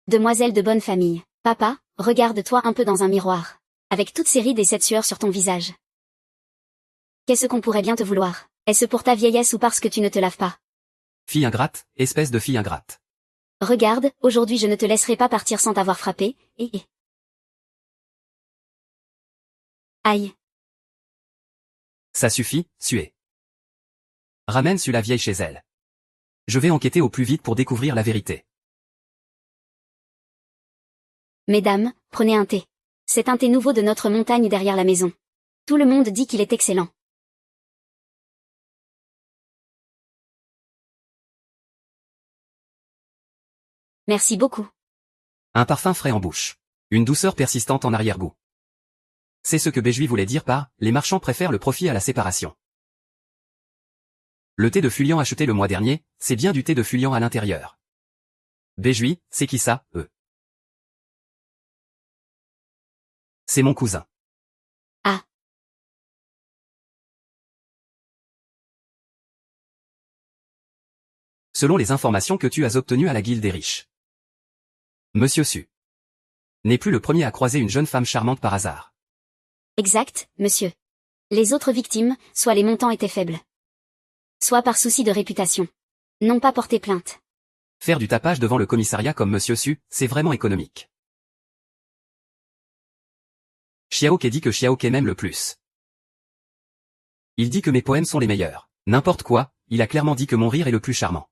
Demoiselle de bonne famille. Papa, regarde-toi un peu dans un miroir. Avec toutes ces rides et cette sueur sur ton visage. Qu'est-ce qu'on pourrait bien te vouloir? Est-ce pour ta vieillesse ou parce que tu ne te laves pas? Fille ingrate, espèce de fille ingrate. Regarde, aujourd'hui je ne te laisserai pas partir sans t'avoir frappé, Aïe. Ça suffit, Suez. Ramène Su la vieille chez elle. Je vais enquêter au plus vite pour découvrir la vérité. Mesdames, prenez un thé. C'est un thé nouveau de notre montagne derrière la maison. Tout le monde dit qu'il est excellent. Merci beaucoup. Un parfum frais en bouche. Une douceur persistante en arrière-goût. C'est ce que Béjui voulait dire par « les marchands préfèrent le profit à la séparation ». Le thé de Fulian acheté le mois dernier, c'est bien du thé de Fulian à l'intérieur. Béjui, c'est qui ça, eux? C'est mon cousin. Ah. Selon les informations que tu as obtenues à la Guilde des riches. Monsieur Su n'est plus le premier à croiser une jeune femme charmante par hasard. Exact, monsieur. Les autres victimes, soit les montants étaient faibles. Soit par souci de réputation. N'ont pas porté plainte. Faire du tapage devant le commissariat comme Monsieur Su, c'est vraiment économique. Xiaoke dit que Xiaoke m'aime le plus. Il dit que mes poèmes sont les meilleurs. N'importe quoi, il a clairement dit que mon rire est le plus charmant.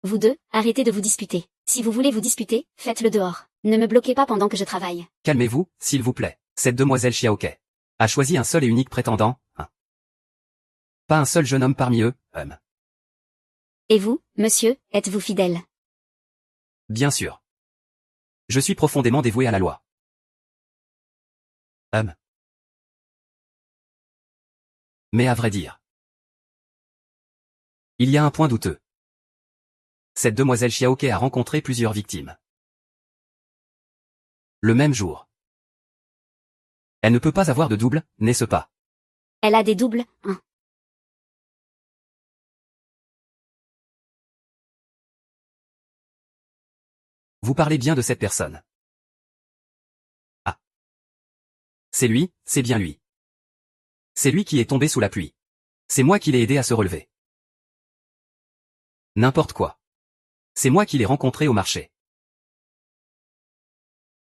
Vous deux, arrêtez de vous disputer. Si vous voulez vous disputer, faites-le dehors. Ne me bloquez pas pendant que je travaille. Calmez-vous, s'il vous plaît. Cette demoiselle Xiaoke a choisi un seul et unique prétendant, pas un seul jeune homme parmi eux, Et vous, monsieur, êtes-vous fidèle? Bien sûr. Je suis profondément dévoué à la loi. Mais à vrai dire, il y a un point douteux. Cette demoiselle Xiaoke a rencontré plusieurs victimes. Le même jour. Elle ne peut pas avoir de double, n'est-ce pas? Elle a des doubles, hein. Vous parlez bien de cette personne. Ah. C'est lui, c'est bien lui. C'est lui qui est tombé sous la pluie. C'est moi qui l'ai aidé à se relever. N'importe quoi. C'est moi qui l'ai rencontré au marché.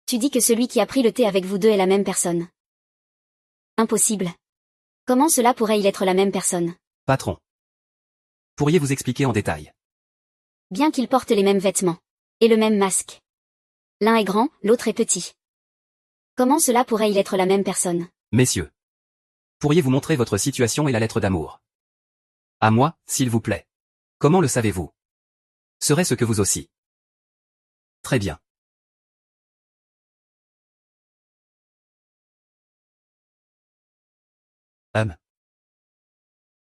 Tu dis que celui qui a pris le thé avec vous deux est la même personne. Impossible. Comment cela pourrait-il être la même personne? Patron. Pourriez vous expliquer en détail? Bien qu'ils portent les mêmes vêtements. Et le même masque. L'un est grand, l'autre est petit. Comment cela pourrait-il être la même personne? Messieurs. Pourriez-vous montrer votre situation et la lettre d'amour? À moi, s'il vous plaît. Comment le savez-vous? Serait-ce que vous aussi? Très bien.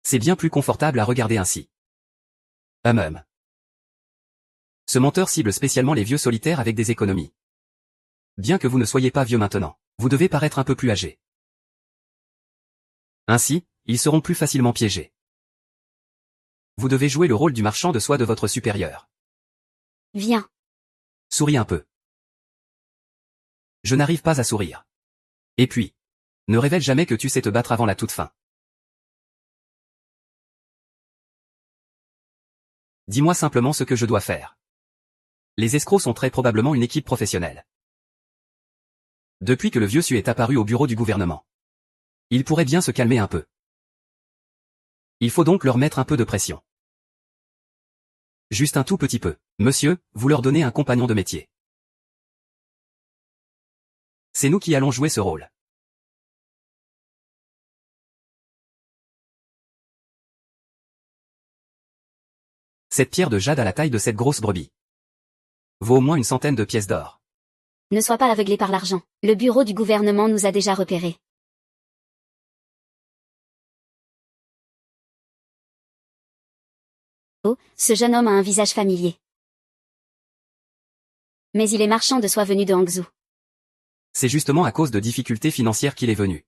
C'est bien plus confortable à regarder ainsi. Ce menteur cible spécialement les vieux solitaires avec des économies. Bien que vous ne soyez pas vieux maintenant, vous devez paraître un peu plus âgé. Ainsi, ils seront plus facilement piégés. Vous devez jouer le rôle du marchand de soie de votre supérieur. Viens. Souris un peu. Je n'arrive pas à sourire. Et puis, ne révèle jamais que tu sais te battre avant la toute fin. Dis-moi simplement ce que je dois faire. Les escrocs sont très probablement une équipe professionnelle. Depuis que le vieux Su est apparu au bureau du gouvernement. Il pourrait bien se calmer un peu. Il faut donc leur mettre un peu de pression. Juste un tout petit peu. Monsieur, vous leur donnez un compagnon de métier. C'est nous qui allons jouer ce rôle. Cette pierre de jade à la taille de cette grosse brebis vaut au moins une centaine de pièces d'or. Ne sois pas aveuglé par l'argent. Le bureau du gouvernement nous a déjà repérés. Oh, ce jeune homme a un visage familier. Mais il est marchand de soie venu de Hangzhou. C'est justement à cause de difficultés financières qu'il est venu.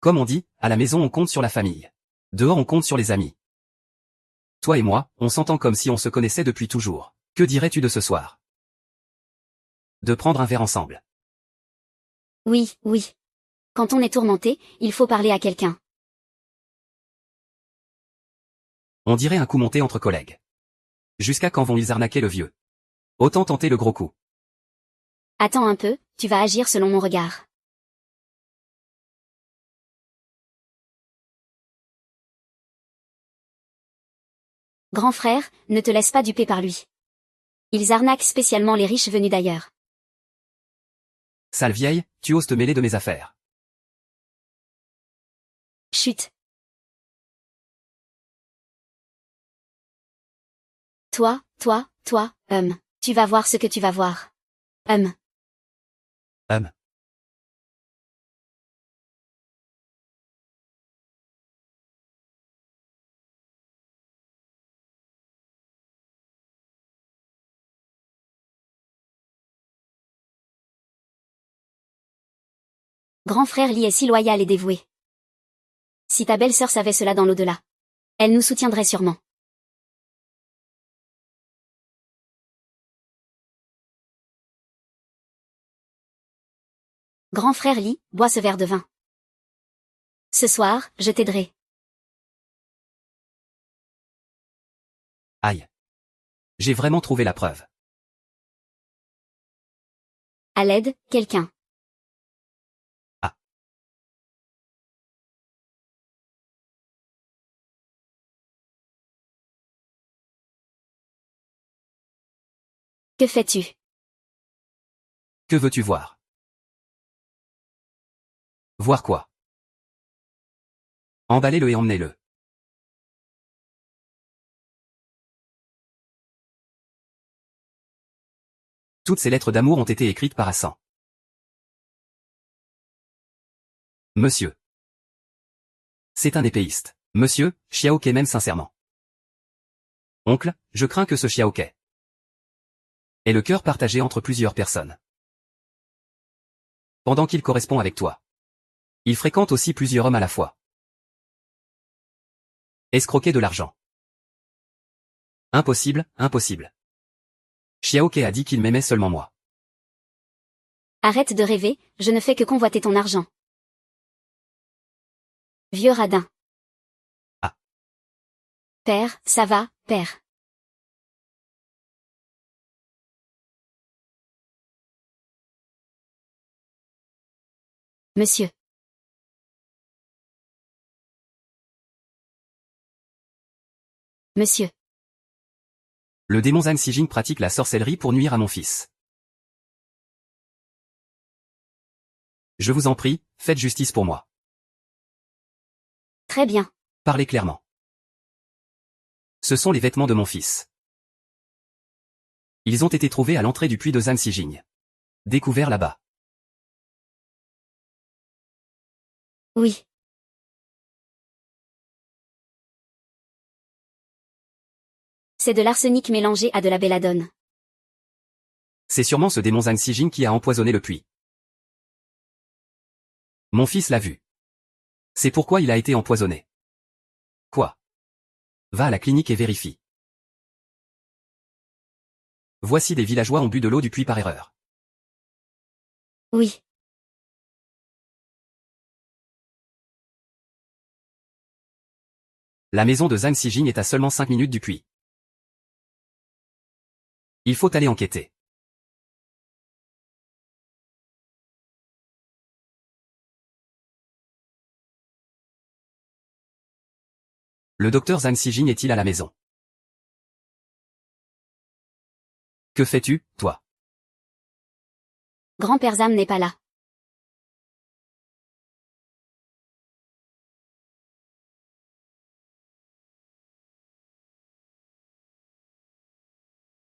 Comme on dit, à la maison on compte sur la famille. Dehors on compte sur les amis. Toi et moi, on s'entend comme si on se connaissait depuis toujours. Que dirais-tu de ce soir? De prendre un verre ensemble. Oui, oui. Quand on est tourmenté, il faut parler à quelqu'un. On dirait un coup monté entre collègues. Jusqu'à quand vont-ils arnaquer le vieux? Autant tenter le gros coup. Attends un peu, tu vas agir selon mon regard. Grand frère, ne te laisse pas duper par lui. Ils arnaquent spécialement les riches venus d'ailleurs. Sale vieille, tu oses te mêler de mes affaires. Chut. Toi, tu vas voir ce que tu vas voir. Grand frère Li est si loyal et dévoué. Si ta belle-sœur savait cela dans l'au-delà, elle nous soutiendrait sûrement. Grand frère Li, bois ce verre de vin. Ce soir, je t'aiderai. Aïe. J'ai vraiment trouvé la preuve. À l'aide, quelqu'un. Ah. Que fais-tu? Que veux-tu voir? Voir quoi? Emballez-le et emmenez-le. Toutes ces lettres d'amour ont été écrites par Hassan. Monsieur. C'est un épéiste. Monsieur, Xiaoke m'aime sincèrement. Oncle, je crains que ce Xiaoke ait le cœur partagé entre plusieurs personnes. Pendant qu'il correspond avec toi, il fréquente aussi plusieurs hommes à la fois. Escroquer de l'argent. Impossible, impossible. Xiaoke a dit qu'il m'aimait seulement moi. Arrête de rêver, je ne fais que convoiter ton argent. Vieux radin. Ah. Père, ça va, père. Monsieur. Monsieur. Le démon Zhang Xijing pratique la sorcellerie pour nuire à mon fils. Je vous en prie, faites justice pour moi. Très bien. Parlez clairement. Ce sont les vêtements de mon fils. Ils ont été trouvés à l'entrée du puits de Zhang Xijing. Découverts là-bas. Oui. C'est de l'arsenic mélangé à de la belladone. C'est sûrement ce démon Zhang Xijing qui a empoisonné le puits. Mon fils l'a vu. C'est pourquoi il a été empoisonné. Quoi? Va à la clinique et vérifie. Voici des villageois ont bu de l'eau du puits par erreur. Oui. La maison de Zhang Xijing est à seulement 5 minutes du puits. Il faut aller enquêter. Le docteur Zhang Xijing est-il à la maison? Que fais-tu, toi? Grand-père Zam n'est pas là.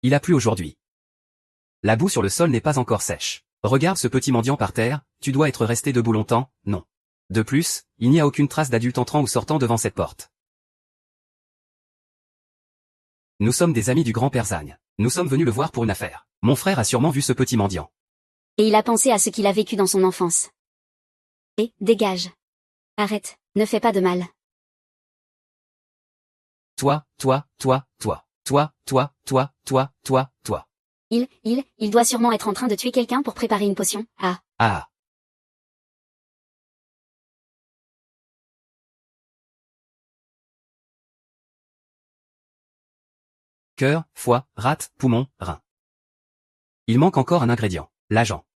Il a plu aujourd'hui. La boue sur le sol n'est pas encore sèche. Regarde ce petit mendiant par terre, tu dois être resté debout longtemps, non. De plus, il n'y a aucune trace d'adulte entrant ou sortant devant cette porte. Nous sommes des amis du grand-père Zhang. Nous sommes venus le voir pour une affaire. Mon frère a sûrement vu ce petit mendiant. Et il a pensé à ce qu'il a vécu dans son enfance. Et, dégage. Arrête, ne fais pas de mal. Toi. Il doit sûrement être en train de tuer quelqu'un pour préparer une potion. Ah. Ah. Cœur, foie, rate, poumon, rein. Il manque encore un ingrédient, l'agent.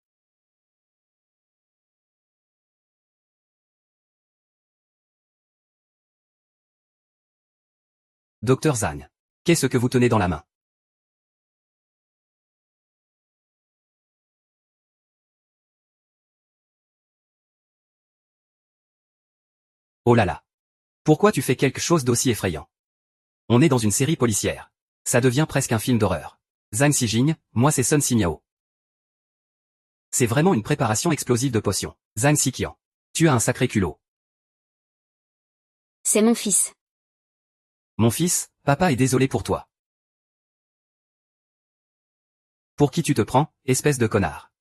Docteur Zhang. Qu'est-ce que vous tenez dans la main? Oh là là. Pourquoi tu fais quelque chose d'aussi effrayant? On est dans une série policière. Ça devient presque un film d'horreur. Zhang Xijing, moi c'est Sun Simiao. C'est vraiment une préparation explosive de potions. Zhang Xiqian. Tu as un sacré culot. C'est mon fils. Mon fils, papa est désolé pour toi. Pour qui tu te prends, espèce de connard?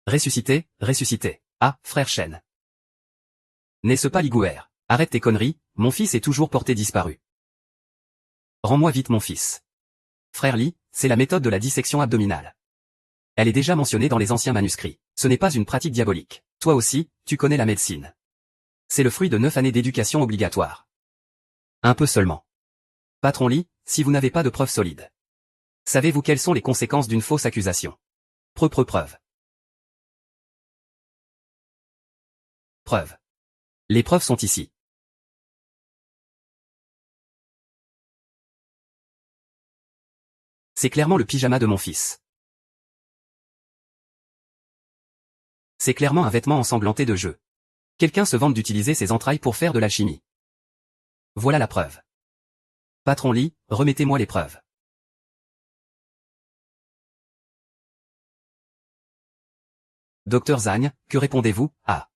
Ressuscité. Ah, frère Shen. N'est-ce pas Ligouer? Arrête tes conneries, mon fils est toujours porté disparu. Rends-moi vite mon fils. Frère Li, c'est la méthode de la dissection abdominale. Elle est déjà mentionnée dans les anciens manuscrits. Ce n'est pas une pratique diabolique. Toi aussi, tu connais la médecine. C'est le fruit de 9 années d'éducation obligatoire. Un peu seulement. Patron Li, si vous n'avez pas de preuves solides. Savez-vous quelles sont les conséquences d'une fausse accusation? Preuve. Preuve. Les preuves sont ici. « C'est clairement le pyjama de mon fils. C'est clairement un vêtement ensanglanté de jeu. Quelqu'un se vante d'utiliser ses entrailles pour faire de l'alchimie. Voilà la preuve. Patron Lee, remettez-moi les preuves. Docteur Zhang, que répondez-vous? Ah.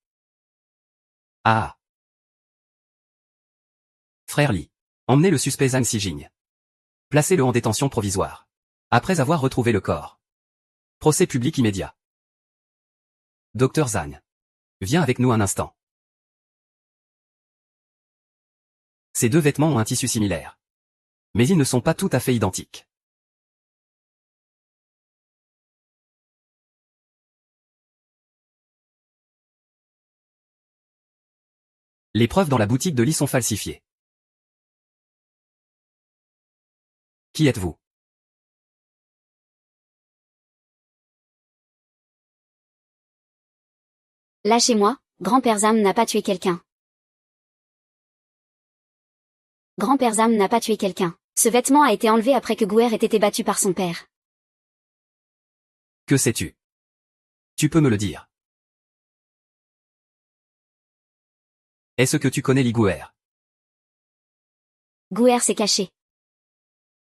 Ah. Frère Lee. Emmenez le suspect Zhang Xijing. Placez-le en détention provisoire. Après avoir retrouvé le corps. Procès public immédiat. Docteur Zhang. Viens avec nous un instant. Ces deux vêtements ont un tissu similaire. Mais ils ne sont pas tout à fait identiques. Les preuves dans la boutique de Lee sont falsifiées. Qui êtes-vous? Lâchez-moi, grand-père Zam n'a pas tué quelqu'un. Grand-père Zam n'a pas tué quelqu'un. Ce vêtement a été enlevé après que Guer ait été battu par son père. Que sais-tu? Tu peux me le dire. Est-ce que tu connais Lee Guer? Guer s'est caché.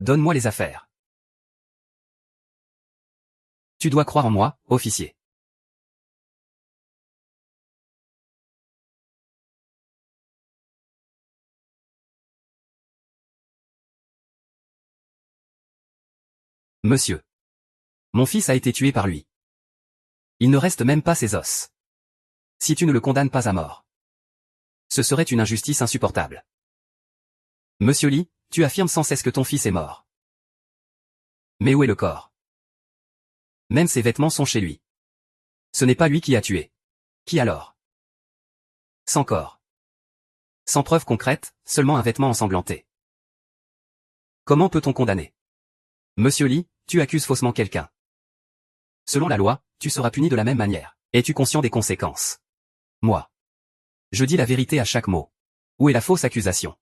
Donne-moi les affaires. Tu dois croire en moi, officier. Monsieur. Mon fils a été tué par lui. Il ne reste même pas ses os. Si tu ne le condamnes pas à mort. Ce serait une injustice insupportable. Monsieur Lee, tu affirmes sans cesse que ton fils est mort. Mais où est le corps? Même ses vêtements sont chez lui. Ce n'est pas lui qui a tué. Qui alors? Sans corps. Sans preuve concrète, seulement un vêtement ensanglanté. Comment peut-on condamner? Monsieur Lee, tu accuses faussement quelqu'un. Selon la loi, tu seras puni de la même manière. Es-tu conscient des conséquences? Moi. Je dis la vérité à chaque mot. Où est la fausse accusation?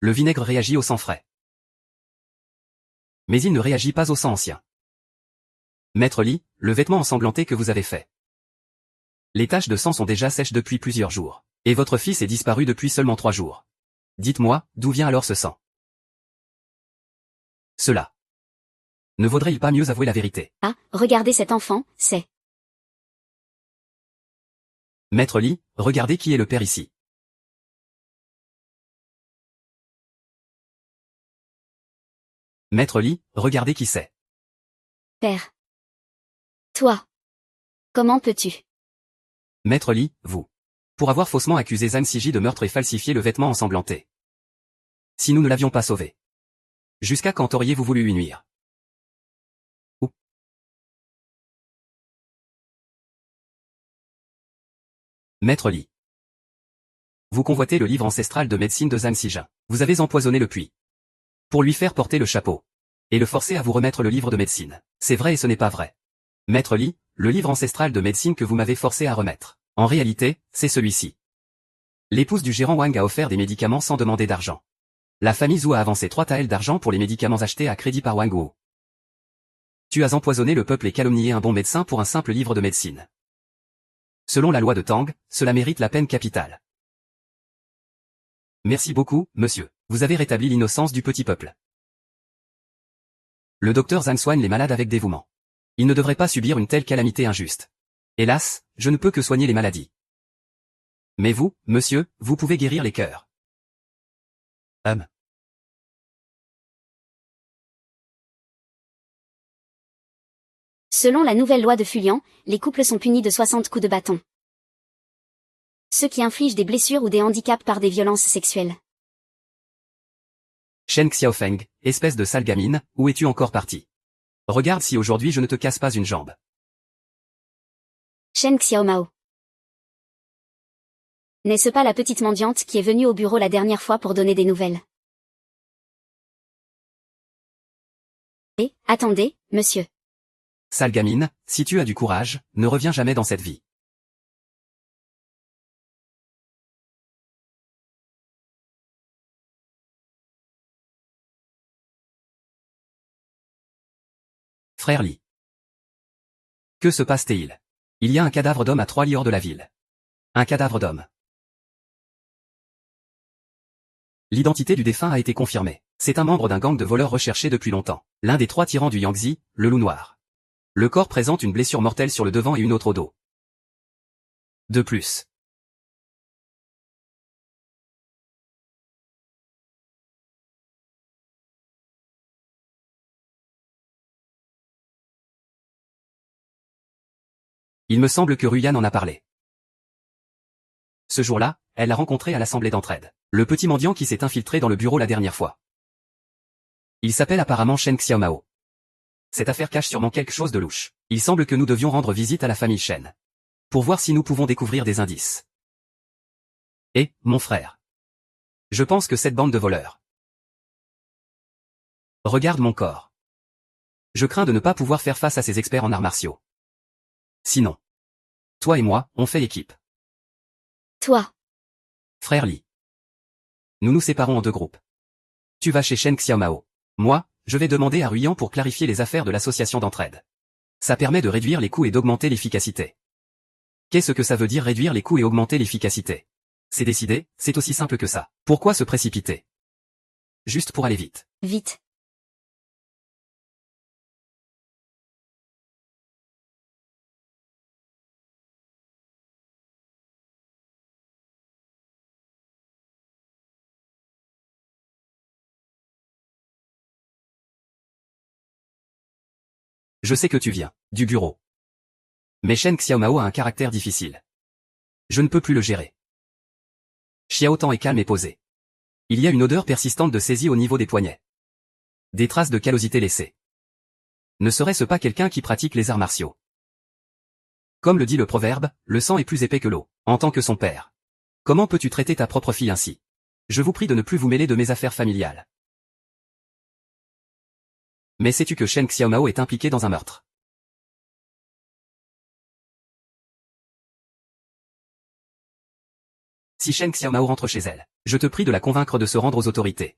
Le vinaigre réagit au sang frais. Mais il ne réagit pas au sang ancien. Maître Lee, le vêtement ensanglanté que vous avez fait. Les taches de sang sont déjà sèches depuis plusieurs jours. Et votre fils est disparu depuis seulement 3 jours. Dites-moi, d'où vient alors ce sang? Cela. Ne vaudrait-il pas mieux avouer la vérité? Ah, regardez cet enfant, c'est... Maître Lee, regardez qui est le père ici. Maître Lee, regardez qui c'est. Père. Toi. Comment peux-tu? Maître Lee, vous. Pour avoir faussement accusé Zhang Xiji de meurtre et falsifié le vêtement ensanglanté. Si nous ne l'avions pas sauvé. Jusqu'à quand auriez-vous voulu lui nuire? Où? Maître Lee. Vous convoitez le livre ancestral de médecine de Zhang Xijin. Vous avez empoisonné le puits. Pour lui faire porter le chapeau. Et le forcer à vous remettre le livre de médecine. C'est vrai et ce n'est pas vrai. Maître Lee, le livre ancestral de médecine que vous m'avez forcé à remettre. En réalité, c'est celui-ci. L'épouse du gérant Wang a offert des médicaments sans demander d'argent. La famille Zhou a avancé 3 taels d'argent pour les médicaments achetés à crédit par Wang Wu. Tu as empoisonné le peuple et calomnié un bon médecin pour un simple livre de médecine. Selon la loi de Tang, cela mérite la peine capitale. Merci beaucoup, monsieur. Vous avez rétabli l'innocence du petit peuple. Le docteur Zhang soigne les malades avec dévouement. Il ne devrait pas subir une telle calamité injuste. Hélas, je ne peux que soigner les maladies. Mais vous, monsieur, vous pouvez guérir les cœurs. Selon la nouvelle loi de Fulian, les couples sont punis de 60 coups de bâton. Ceux qui infligent des blessures ou des handicaps par des violences sexuelles. Shen Xiaofeng, espèce de sale gamine, où es-tu encore parti? Regarde si aujourd'hui je ne te casse pas une jambe. Shen Xiaomao. N'est-ce pas la petite mendiante qui est venue au bureau la dernière fois pour donner des nouvelles? Attendez, monsieur. Sale gamine, si tu as du courage, ne reviens jamais dans cette vie. Frère Li. Que se passe-t-il? Il y a un cadavre d'homme à 3 li hors de la ville. Un cadavre d'homme. L'identité du défunt a été confirmée. C'est un membre d'un gang de voleurs recherché depuis longtemps. L'un des 3 tyrans du Yangtze, le loup noir. Le corps présente une blessure mortelle sur le devant et une autre au dos. De plus. Il me semble que Ruyan en a parlé. Ce jour-là, elle l'a rencontré à l'assemblée d'entraide. Le petit mendiant qui s'est infiltré dans le bureau la dernière fois. Il s'appelle apparemment Shen Xiaomao. Cette affaire cache sûrement quelque chose de louche. Il semble que nous devions rendre visite à la famille Shen. Pour voir si nous pouvons découvrir des indices. Et, mon frère. Je pense que cette bande de voleurs. Regarde mon corps. Je crains de ne pas pouvoir faire face à ces experts en arts martiaux. Sinon. Toi et moi, on fait équipe. Toi. Frère Li. Nous nous séparons en 2 groupes. Tu vas chez Shen Xiaomao. Moi, je vais demander à Ruyan pour clarifier les affaires de l'association d'entraide. Ça permet de réduire les coûts et d'augmenter l'efficacité. Qu'est-ce que ça veut dire réduire les coûts et augmenter l'efficacité? C'est décidé, c'est aussi simple que ça. Pourquoi se précipiter? Juste pour aller vite. Vite. Je sais que tu viens, du bureau. Mais Shen Xiaomao a un caractère difficile. Je ne peux plus le gérer. Xiao Tang est calme et posé. Il y a une odeur persistante de saisie au niveau des poignets. Des traces de callosité laissées. Ne serait-ce pas quelqu'un qui pratique les arts martiaux? Comme le dit le proverbe, le sang est plus épais que l'eau, en tant que son père. Comment peux-tu traiter ta propre fille ainsi? Je vous prie de ne plus vous mêler de mes affaires familiales. Mais sais-tu que Shen Xiaomao est impliqué dans un meurtre? Si Shen Xiaomao rentre chez elle, je te prie de la convaincre de se rendre aux autorités.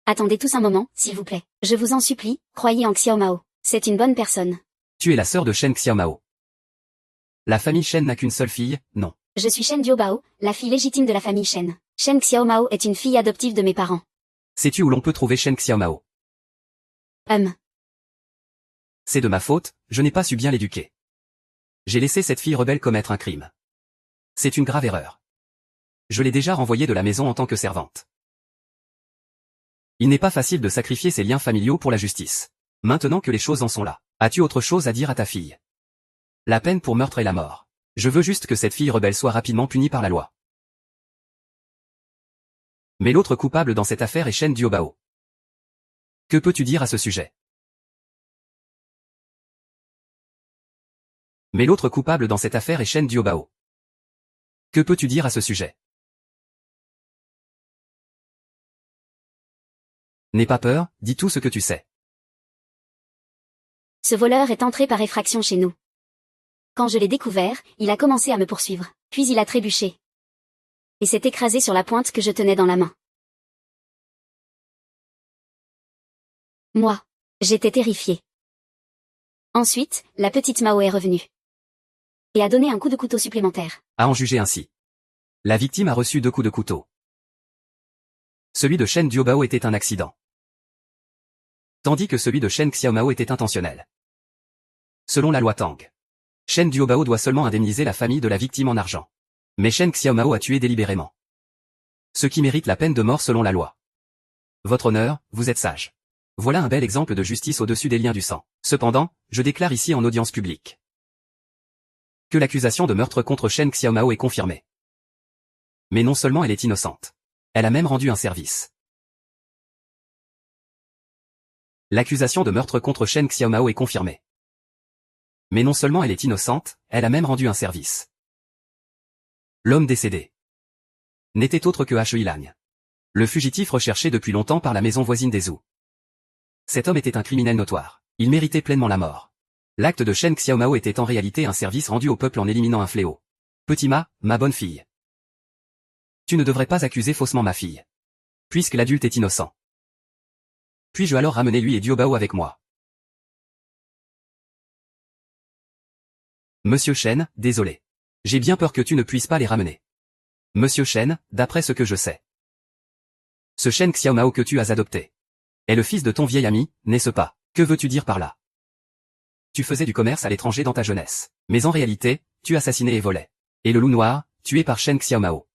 Attendez tous un moment, s'il vous plaît. Je vous en supplie, croyez en Xiaomao. C'est une bonne personne. Tu es la sœur de Shen Xiaomao. La famille Shen n'a qu'une seule fille, non. Je suis Shen Diobao, la fille légitime de la famille Shen. Shen Xiaomao est une fille adoptive de mes parents. Sais-tu où l'on peut trouver Shen Xiaomao? C'est de ma faute, je n'ai pas su bien l'éduquer. J'ai laissé cette fille rebelle commettre un crime. C'est une grave erreur. Je l'ai déjà renvoyée de la maison en tant que servante. Il n'est pas facile de sacrifier ses liens familiaux pour la justice. Maintenant que les choses en sont là, as-tu autre chose à dire à ta fille? La peine pour meurtre est la mort. Je veux juste que cette fille rebelle soit rapidement punie par la loi. Mais l'autre coupable dans cette affaire est Shen Diobao. Que peux-tu dire à ce sujet? Mais l'autre coupable dans cette affaire est Shen Diobao. Que peux-tu dire à ce sujet? N'aie pas peur, dis tout ce que tu sais. Ce voleur est entré par effraction chez nous. Quand je l'ai découvert, il a commencé à me poursuivre, puis il a trébuché. Et s'est écrasé sur la pointe que je tenais dans la main. Moi, j'étais terrifiée. Ensuite, la petite Mao est revenue. Et a donné un coup de couteau supplémentaire. À en juger ainsi. La victime a reçu 2 coups de couteau. Celui de Shen Diobao était un accident. Tandis que celui de Shen Xiaomao était intentionnel. Selon la loi Tang, Shen Diobao doit seulement indemniser la famille de la victime en argent. Mais Shen Xiaomao a tué délibérément. Ce qui mérite la peine de mort selon la loi. Votre honneur, vous êtes sage. Voilà un bel exemple de justice au-dessus des liens du sang. Cependant, je déclare ici en audience publique que l'accusation de meurtre contre Shen Xiaomao est confirmée. Mais non seulement elle est innocente. Elle a même rendu un service. L'accusation de meurtre contre Shen Xiaomao est confirmée. Mais non seulement elle est innocente, elle a même rendu un service. L'homme décédé n'était autre que He Ilang, le fugitif recherché depuis longtemps par la maison voisine des Zhu. Cet homme était un criminel notoire. Il méritait pleinement la mort. L'acte de Shen Xiaomao était en réalité un service rendu au peuple en éliminant un fléau. Petit ma bonne fille. Tu ne devrais pas accuser faussement ma fille. Puisque l'adulte est innocent. Puis-je alors ramener lui et Diobao avec moi? Monsieur Shen, désolé. J'ai bien peur que tu ne puisses pas les ramener. Monsieur Shen, d'après ce que je sais. Ce Shen Xiaomao que tu as adopté est le fils de ton vieil ami, n'est-ce pas? Que veux-tu dire par là? Tu faisais du commerce à l'étranger dans ta jeunesse. Mais en réalité, tu assassinais et volais. Et le loup noir, tué par Shen Xiaomao,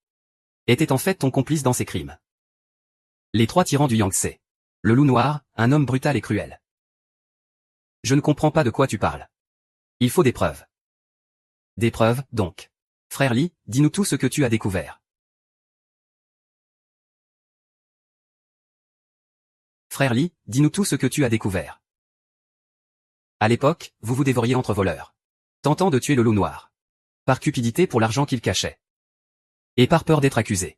était en fait ton complice dans ces crimes. Les 3 tyrans du Yangtze. Le loup noir, un homme brutal et cruel. Je ne comprends pas de quoi tu parles. Il faut des preuves. Des preuves, donc. Frère Li, dis-nous tout ce que tu as découvert. Frère Li, dis-nous tout ce que tu as découvert. À l'époque, vous vous dévoriez entre voleurs. Tentant de tuer le loup noir. Par cupidité pour l'argent qu'il cachait. Et par peur d'être accusé.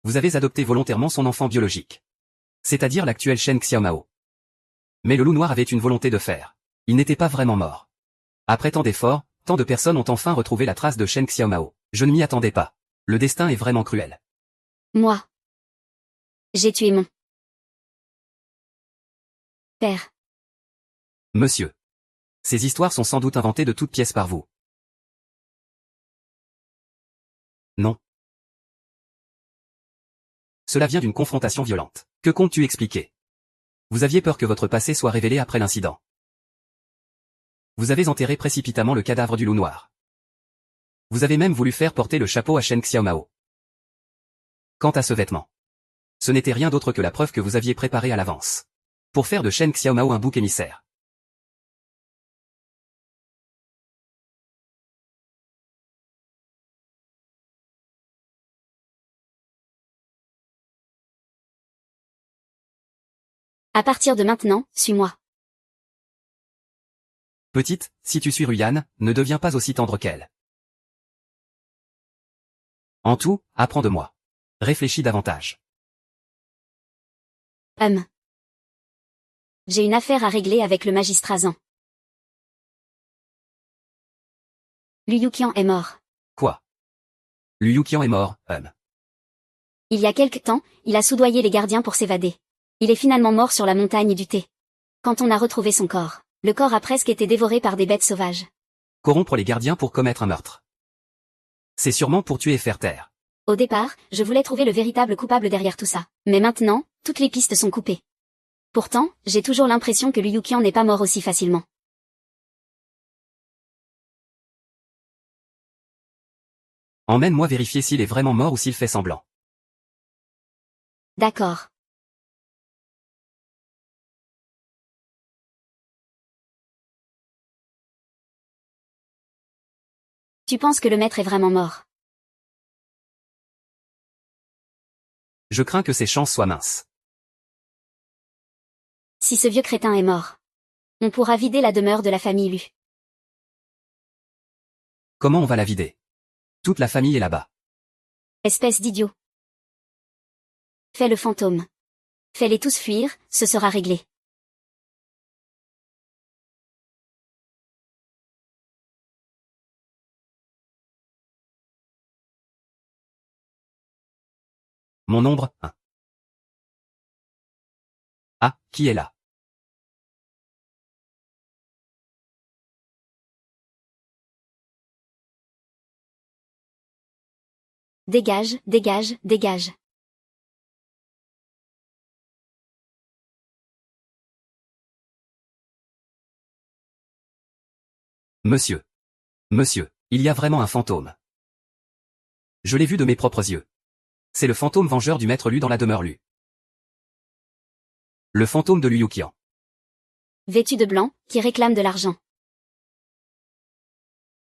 Vous avez adopté volontairement son enfant biologique. C'est-à-dire l'actuel Shen Xiaomao. Mais le loup noir avait une volonté de faire. Il n'était pas vraiment mort. Après tant d'efforts, tant de personnes ont enfin retrouvé la trace de Shen Xiaomao. Je ne m'y attendais pas. Le destin est vraiment cruel. Moi. J'ai tué mon père. Monsieur. Ces histoires sont sans doute inventées de toutes pièces par vous. Non. Cela vient d'une confrontation violente. Que comptes-tu expliquer? Vous aviez peur que votre passé soit révélé après l'incident. Vous avez enterré précipitamment le cadavre du loup noir. Vous avez même voulu faire porter le chapeau à Shen Xiaomao. Quant à ce vêtement, ce n'était rien d'autre que la preuve que vous aviez préparée à l'avance. Pour faire de Shen Xiaomao un bouc émissaire. À partir de maintenant, suis-moi. Petite, si tu suis Ruyan, ne deviens pas aussi tendre qu'elle. En tout, apprends de moi. Réfléchis davantage. J'ai une affaire à régler avec le magistrat Zhang. Liu Yuqian est mort. Quoi? Liu Yuqian est mort, Il y a quelque temps, il a soudoyé les gardiens pour s'évader. Il est finalement mort sur la montagne du thé. Quand on a retrouvé son corps, le corps a presque été dévoré par des bêtes sauvages. Corrompre les gardiens pour commettre un meurtre. C'est sûrement pour tuer et faire taire. Au départ, je voulais trouver le véritable coupable derrière tout ça. Mais maintenant, toutes les pistes sont coupées. Pourtant, j'ai toujours l'impression que Liu Yuqian n'est pas mort aussi facilement. Emmène-moi vérifier s'il est vraiment mort ou s'il fait semblant. D'accord. Tu penses que le maître est vraiment mort? Je crains que ses chances soient minces. Si ce vieux crétin est mort, on pourra vider la demeure de la famille Lu. Comment on va la vider? Toute la famille est là-bas. Espèce d'idiot. Fais le fantôme. Fais-les tous fuir, ce sera réglé. Mon nombre, 1. Ah, qui est là? Dégage, dégage, dégage. Monsieur. Monsieur, il y a vraiment un fantôme. Je l'ai vu de mes propres yeux. C'est le fantôme vengeur du maître Lu dans la demeure Lu. Le fantôme de Liu Yuqian. Vêtu de blanc, qui réclame de l'argent.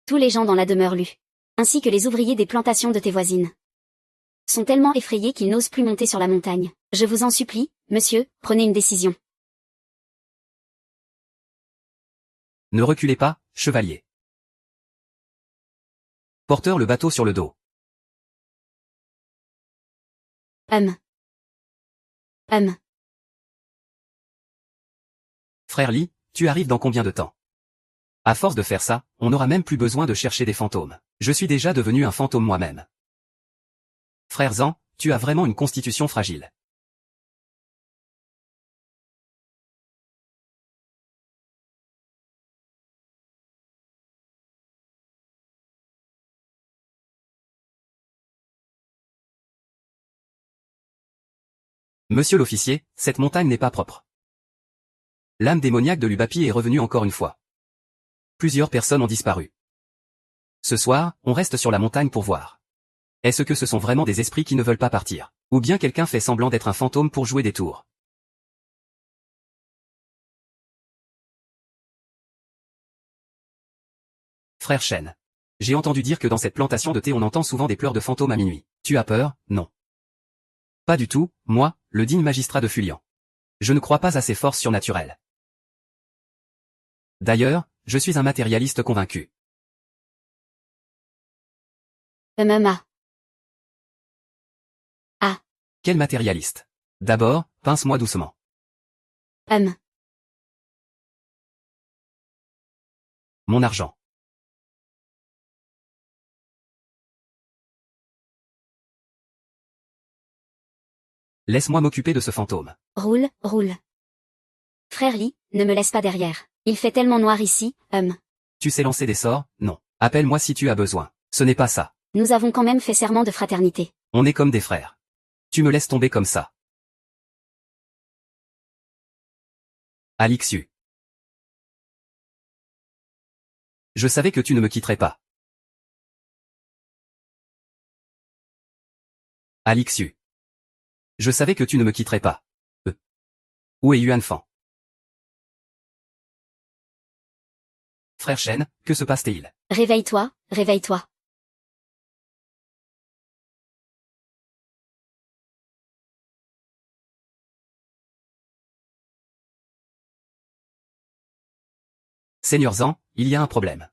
Tous les gens dans la demeure Lu, ainsi que les ouvriers des plantations de tes voisines, sont tellement effrayés qu'ils n'osent plus monter sur la montagne. Je vous en supplie, monsieur, prenez une décision. Ne reculez pas, chevalier. Porteur le bateau sur le dos. Frère Lee, tu arrives dans combien de temps? À force de faire ça, on n'aura même plus besoin de chercher des fantômes. Je suis déjà devenu un fantôme moi-même. Frère Zan, tu as vraiment une constitution fragile. Monsieur l'officier, cette montagne n'est pas propre. L'âme démoniaque de Lubapi est revenue encore une fois. Plusieurs personnes ont disparu. Ce soir, on reste sur la montagne pour voir. Est-ce que ce sont vraiment des esprits qui ne veulent pas partir? Ou bien quelqu'un fait semblant d'être un fantôme pour jouer des tours? Frère Shen. J'ai entendu dire que dans cette plantation de thé on entend souvent des pleurs de fantômes à minuit. Tu as peur? Non. Pas du tout, moi, le digne magistrat de Fulian. Je ne crois pas à ces forces surnaturelles. D'ailleurs, je suis un matérialiste convaincu. Quel matérialiste? D'abord, pince-moi doucement. Mon argent. Laisse-moi m'occuper de ce fantôme. Roule. Frère Lee, ne me laisse pas derrière. Il fait tellement noir ici, Tu sais lancer des sorts? Non. Appelle-moi si tu as besoin. Ce n'est pas ça. Nous avons quand même fait serment de fraternité. On est comme des frères. Tu me laisses tomber comme ça. Alixu. Je savais que tu ne me quitterais pas. Alixu. Je savais que tu ne me quitterais pas. Où est Yuan Fan? Frère Shen, que se passe-t-il? Réveille-toi. Seigneur Zan, il y a un problème.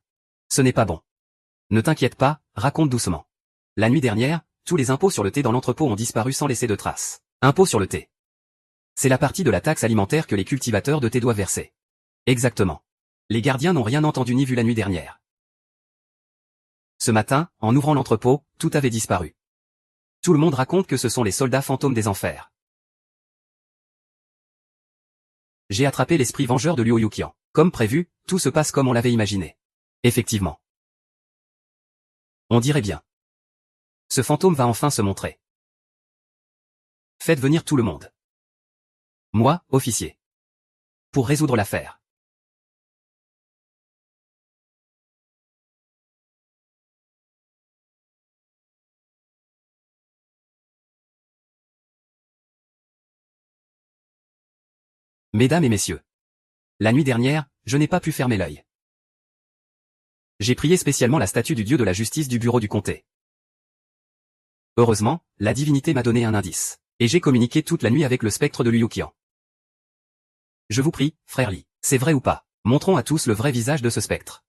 Ce n'est pas bon. Ne t'inquiète pas, raconte doucement. La nuit dernière, tous les impôts sur le thé dans l'entrepôt ont disparu sans laisser de traces. Impôts sur le thé. C'est la partie de la taxe alimentaire que les cultivateurs de thé doivent verser. Exactement. Les gardiens n'ont rien entendu ni vu la nuit dernière. Ce matin, en ouvrant l'entrepôt, tout avait disparu. Tout le monde raconte que ce sont les soldats fantômes des enfers. J'ai attrapé l'esprit vengeur de Luo Yuqian. Comme prévu, tout se passe comme on l'avait imaginé. Effectivement. On dirait bien. Ce fantôme va enfin se montrer. Faites venir tout le monde. Moi, officier. Pour résoudre l'affaire. Mesdames et messieurs. La nuit dernière, je n'ai pas pu fermer l'œil. J'ai prié spécialement la statue du dieu de la justice du bureau du comté. Heureusement, la divinité m'a donné un indice. Et j'ai communiqué toute la nuit avec le spectre de Liu Qian. Je vous prie, frère Li, c'est vrai ou pas? Montrons à tous le vrai visage de ce spectre.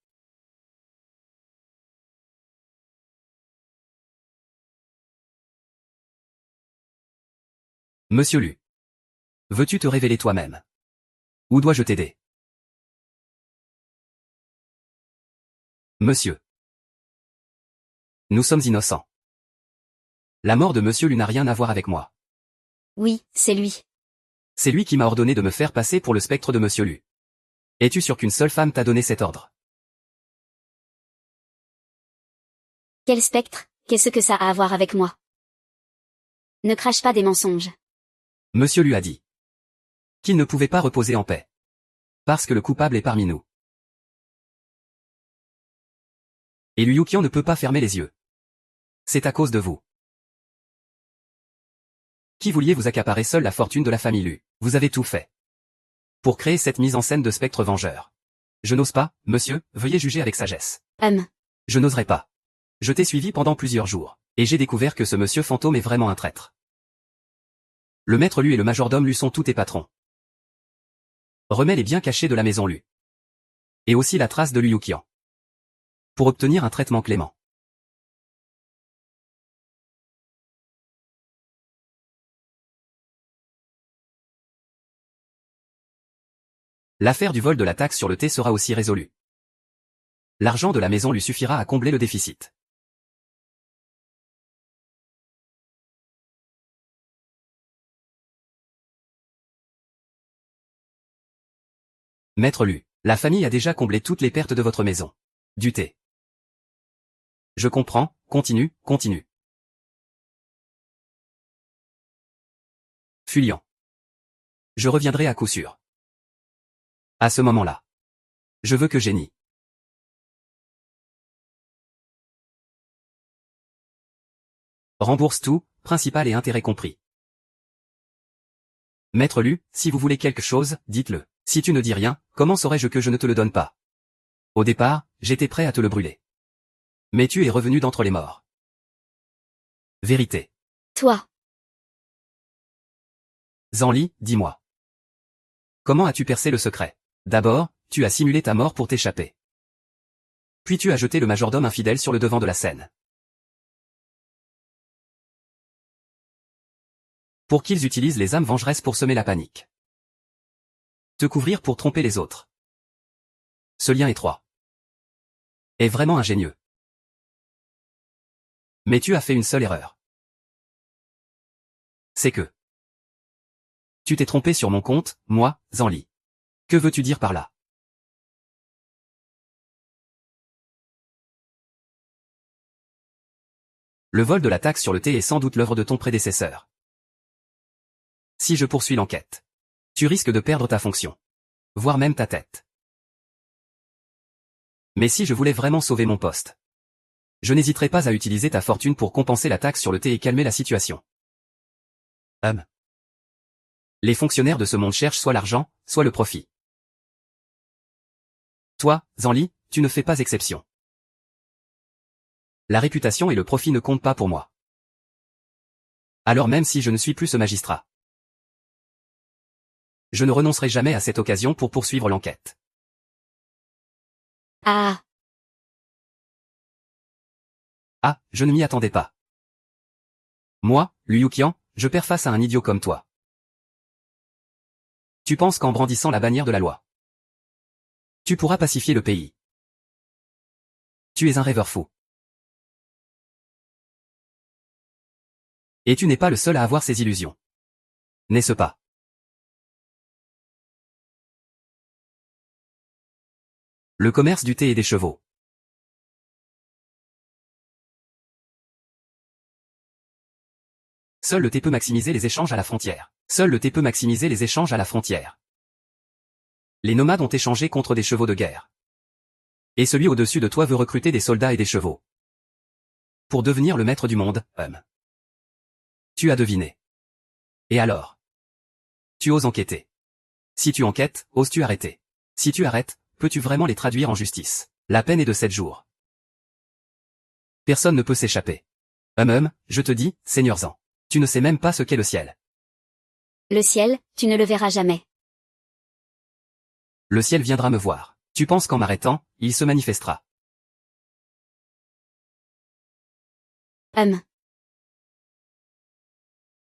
Monsieur Lu. Veux-tu te révéler toi-même? Où dois-je t'aider? Monsieur. Nous sommes innocents. La mort de Monsieur Lu n'a rien à voir avec moi. Oui, c'est lui. C'est lui qui m'a ordonné de me faire passer pour le spectre de Monsieur Lu. Es-tu sûr qu'une seule femme t'a donné cet ordre? Quel spectre? Qu'est-ce que ça a à voir avec moi? Ne crache pas des mensonges. Monsieur Lu a dit qu'il ne pouvait pas reposer en paix. Parce que le coupable est parmi nous. Et Liu Yuqian ne peut pas fermer les yeux. C'est à cause de vous. Qui vouliez vous accaparer seul la fortune de la famille Lu? Vous avez tout fait. Pour créer cette mise en scène de spectre vengeur. Je n'ose pas, monsieur, veuillez juger avec sagesse. Je n'oserais pas. Je t'ai suivi pendant plusieurs jours, et j'ai découvert que ce monsieur fantôme est vraiment un traître. Le maître Lu et le majordome Lu sont tous tes patrons. Remets les biens cachés de la maison Lu. Et aussi la trace de Liu Qian. Pour obtenir un traitement clément. L'affaire du vol de la taxe sur le thé sera aussi résolue. L'argent de la maison lui suffira à combler le déficit. Maître Lu, la famille a déjà comblé toutes les pertes de votre maison. Du thé. Je comprends, continue, continue. Fulian. Je reviendrai à coup sûr. À ce moment-là. Je veux que Jenny. Rembourse tout, principal et intérêt compris. Maître Lu, si vous voulez quelque chose, dites-le. Si tu ne dis rien, comment saurais-je que je ne te le donne pas? Au départ, j'étais prêt à te le brûler. Mais tu es revenu d'entre les morts. Vérité. Toi. Zhang, dis-moi. Comment as-tu percé le secret? D'abord, tu as simulé ta mort pour t'échapper. Puis tu as jeté le majordome infidèle sur le devant de la scène. Pour qu'ils utilisent les âmes vengeresses pour semer la panique. Te couvrir pour tromper les autres. Ce lien étroit est vraiment ingénieux. Mais tu as fait une seule erreur. C'est que tu t'es trompé sur mon compte, moi, Zhang. Que veux-tu dire par là? Le vol de la taxe sur le thé est sans doute l'œuvre de ton prédécesseur. Si je poursuis l'enquête, tu risques de perdre ta fonction. Voire même ta tête. Mais si je voulais vraiment sauver mon poste, je n'hésiterai pas à utiliser ta fortune pour compenser la taxe sur le thé et calmer la situation. Les fonctionnaires de ce monde cherchent soit l'argent, soit le profit. Toi, Zhang, tu ne fais pas exception. La réputation et le profit ne comptent pas pour moi. Alors même si je ne suis plus ce magistrat, je ne renoncerai jamais à cette occasion pour poursuivre l'enquête. Ah. Ah, je ne m'y attendais pas. Moi, Liu Qian, je perds face à un idiot comme toi. Tu penses qu'en brandissant la bannière de la loi, tu pourras pacifier le pays. Tu es un rêveur fou. Et tu n'es pas le seul à avoir ces illusions. N'est-ce pas? Le commerce du thé et des chevaux. Seul le thé peut maximiser les échanges à la frontière. Seul le thé peut maximiser les échanges à la frontière. Les nomades ont échangé contre des chevaux de guerre. Et celui au-dessus de toi veut recruter des soldats et des chevaux. Pour devenir le maître du monde, Tu as deviné. Et alors? Tu oses enquêter. Si tu enquêtes, oses-tu arrêter? Si tu arrêtes, peux-tu vraiment les traduire en justice? La peine est de 7 jours. Personne ne peut s'échapper. Je te dis, Seigneur Zhang. Tu ne sais même pas ce qu'est le ciel. Le ciel, tu ne le verras jamais. Le ciel viendra me voir. Tu penses qu'en m'arrêtant, il se manifestera.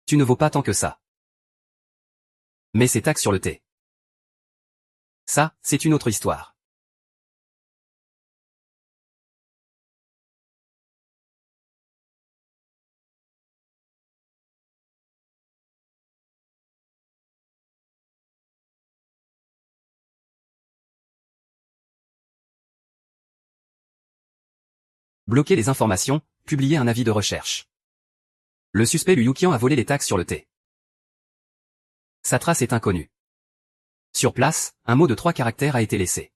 Tu ne vaux pas tant que ça. Mais c'est taxe sur le thé. Ça, c'est une autre histoire. Bloquer les informations, publier un avis de recherche. Le suspect Liu Qian a volé les taxes sur le thé. Sa trace est inconnue. Sur place, un mot de 3 caractères a été laissé.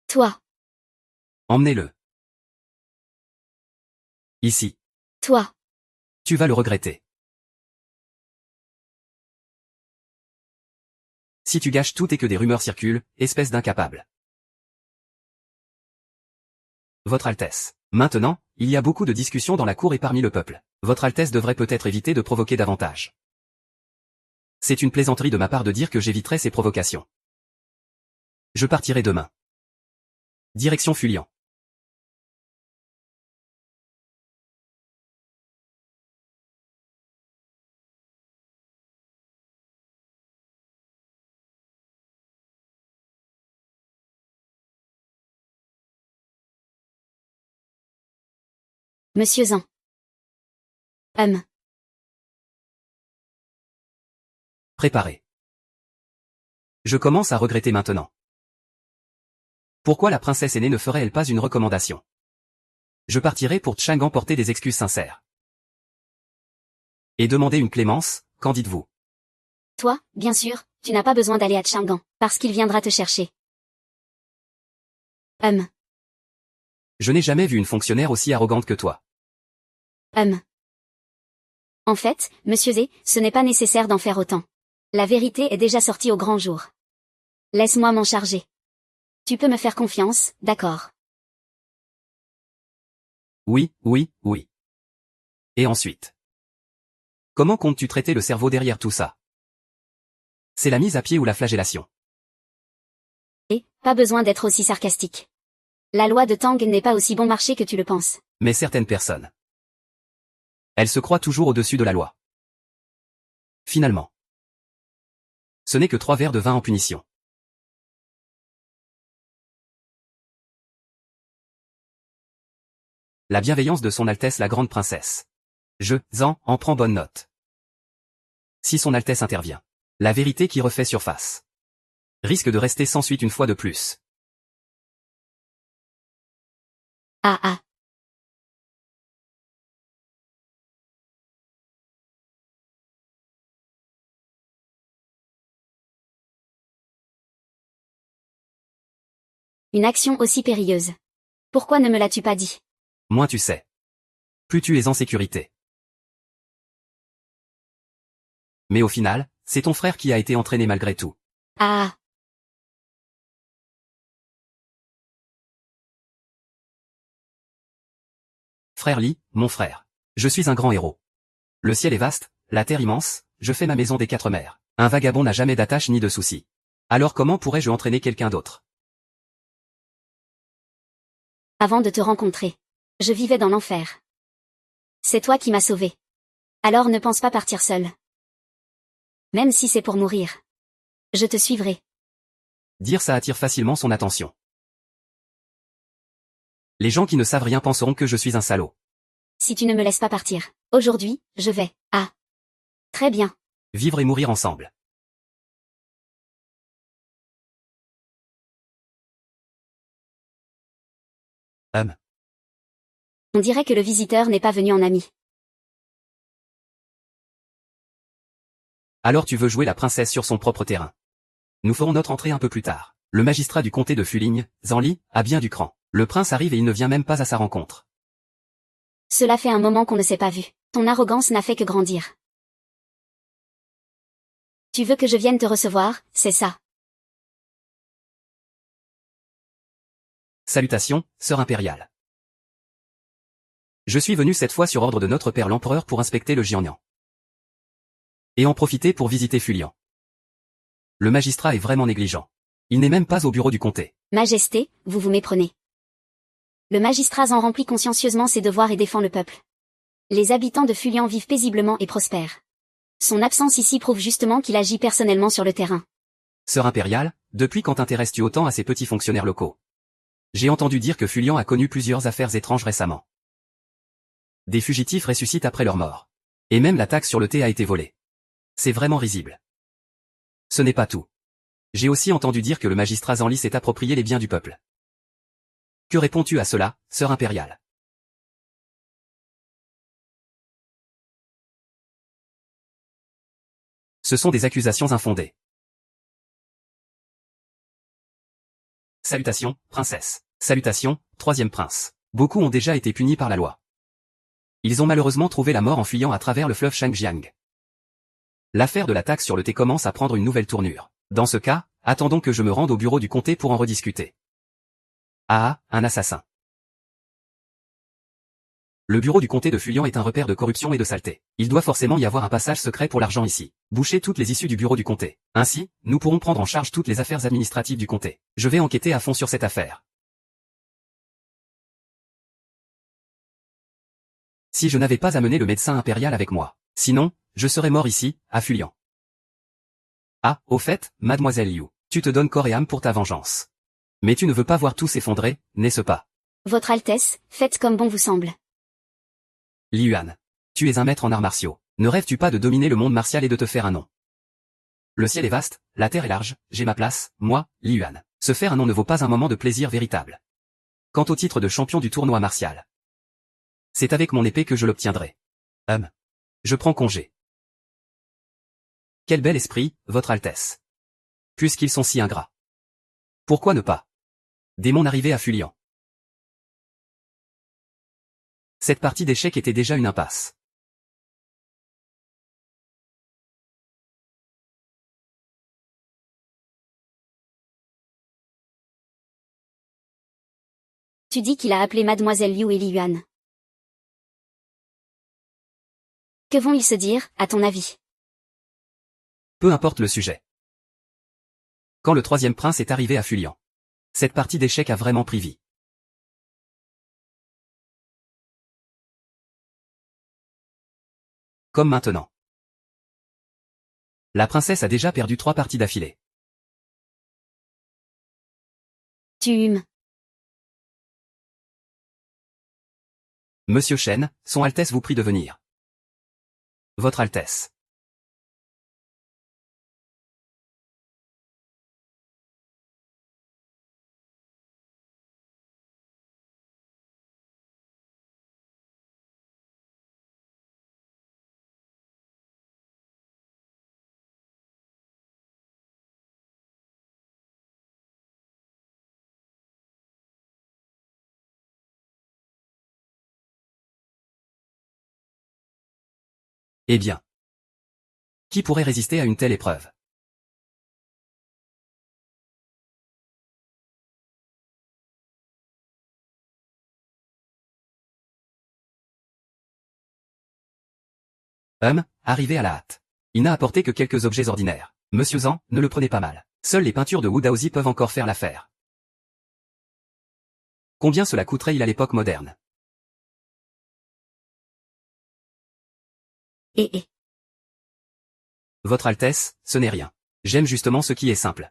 Toi. Emmenez-le. Ici. Toi. Tu vas le regretter. Si tu gâches tout et que des rumeurs circulent, espèce d'incapable. Votre Altesse. Maintenant, il y a beaucoup de discussions dans la cour et parmi le peuple. Votre Altesse devrait peut-être éviter de provoquer davantage. C'est une plaisanterie de ma part de dire que j'éviterai ces provocations. Je partirai demain. Direction Fulian. Monsieur Zan. Préparé. Je commence à regretter maintenant. Pourquoi la princesse aînée ne ferait-elle pas une recommandation? Je partirai pour Chang'an porter des excuses sincères. Et demander une clémence, qu'en dites-vous? Toi, bien sûr, tu n'as pas besoin d'aller à Chang'an, parce qu'il viendra te chercher. Je n'ai jamais vu une fonctionnaire aussi arrogante que toi. En fait, monsieur Zé, ce n'est pas nécessaire d'en faire autant. La vérité est déjà sortie au grand jour. Laisse-moi m'en charger. Tu peux me faire confiance, d'accord? Oui, oui, oui. Et ensuite? Comment comptes-tu traiter le cerveau derrière tout ça? C'est la mise à pied ou la flagellation? Et, pas besoin d'être aussi sarcastique. La loi de Tang n'est pas aussi bon marché que tu le penses. Mais certaines personnes. Elles se croient toujours au-dessus de la loi. Finalement. Ce n'est que 3 verres de vin en punition. La bienveillance de son Altesse la Grande Princesse. Zan, en prends bonne note. Si son Altesse intervient, la vérité qui refait surface risque de rester sans suite une fois de plus. Ah. Une action aussi périlleuse. Pourquoi ne me l'as-tu pas dit? Moins tu sais. Plus tu es en sécurité. Mais au final, c'est ton frère qui a été entraîné malgré tout. Ah. Frère Li, mon frère. Je suis un grand héros. Le ciel est vaste, la terre immense, je fais ma maison des 4 mers. Un vagabond n'a jamais d'attache ni de soucis. Alors comment pourrais-je entraîner quelqu'un d'autre? Avant de te rencontrer, je vivais dans l'enfer. C'est toi qui m'as sauvé. Alors ne pense pas partir seul. Même si c'est pour mourir. Je te suivrai. Dire ça attire facilement son attention. Les gens qui ne savent rien penseront que je suis un salaud. Si tu ne me laisses pas partir, aujourd'hui, je vais. Ah. Très bien. Vivre et mourir ensemble. On dirait que le visiteur n'est pas venu en ami. Alors tu veux jouer la princesse sur son propre terrain. Nous ferons notre entrée un peu plus tard. Le magistrat du comté de Fuligne, Zan Li, a bien du cran. Le prince arrive et il ne vient même pas à sa rencontre. Cela fait un moment qu'on ne s'est pas vu. Ton arrogance n'a fait que grandir. Tu veux que je vienne te recevoir, c'est ça? Salutations, sœur impériale. Je suis venu cette fois sur ordre de notre père l'empereur pour inspecter le Jiangnan. Et en profiter pour visiter Fulian. Le magistrat est vraiment négligent. Il n'est même pas au bureau du comté. Majesté, vous vous méprenez. Le magistrat en remplit consciencieusement ses devoirs et défend le peuple. Les habitants de Fulian vivent paisiblement et prospèrent. Son absence ici prouve justement qu'il agit personnellement sur le terrain. Sœur impériale, depuis quand t'intéresses-tu autant à ces petits fonctionnaires locaux? J'ai entendu dire que Fulian a connu plusieurs affaires étranges récemment. Des fugitifs ressuscitent après leur mort. Et même la taxe sur le thé a été volée. C'est vraiment risible. Ce n'est pas tout. J'ai aussi entendu dire que le magistrat Zan Li s'est approprié les biens du peuple. Que réponds-tu à cela, sœur impériale? Ce sont des accusations infondées. Salutations, princesse. Salutations, troisième prince. Beaucoup ont déjà été punis par la loi. Ils ont malheureusement trouvé la mort en fuyant à travers le fleuve Shangjiang. L'affaire de la taxe sur le thé commence à prendre une nouvelle tournure. Dans ce cas, attendons que je me rende au bureau du comté pour en rediscuter. Ah, un assassin. Le bureau du comté de Fulian est un repère de corruption et de saleté. Il doit forcément y avoir un passage secret pour l'argent ici. Boucher toutes les issues du bureau du comté. Ainsi, nous pourrons prendre en charge toutes les affaires administratives du comté. Je vais enquêter à fond sur cette affaire. Si je n'avais pas amené le médecin impérial avec moi. Sinon, je serais mort ici, à Fulian. Ah, au fait, mademoiselle Liu, tu te donnes corps et âme pour ta vengeance. Mais tu ne veux pas voir tout s'effondrer, n'est-ce pas? Votre Altesse, faites comme bon vous semble. Li Yuan. Tu es un maître en arts martiaux. Ne rêves-tu pas de dominer le monde martial et de te faire un nom? Le ciel est vaste, la terre est large, j'ai ma place, moi, Li Yuan. Se faire un nom ne vaut pas un moment de plaisir véritable. Quant au titre de champion du tournoi martial, c'est avec mon épée que je l'obtiendrai. Je prends congé. Quel bel esprit, votre Altesse. Puisqu'ils sont si ingrats. Pourquoi ne pas? Dès mon arrivée à Fulian. Cette partie d'échecs était déjà une impasse. Tu dis qu'il a appelé mademoiselle Liu et Li Yuan. Que vont-ils se dire, à ton avis? Peu importe le sujet. Quand le troisième prince est arrivé à Fulian, cette partie d'échecs a vraiment pris vie. Comme maintenant. La princesse a déjà perdu 3 parties d'affilée. Tu humes. Monsieur Shen, son Altesse vous prie de venir. Votre Altesse. Eh bien. Qui pourrait résister à une telle épreuve? Arrivé à la hâte. Il n'a apporté que quelques objets ordinaires. Monsieur Zhang, ne le prenez pas mal. Seules les peintures de Wu Daozi peuvent encore faire l'affaire. Combien cela coûterait-il à l'époque moderne? Votre Altesse, ce n'est rien. J'aime justement ce qui est simple.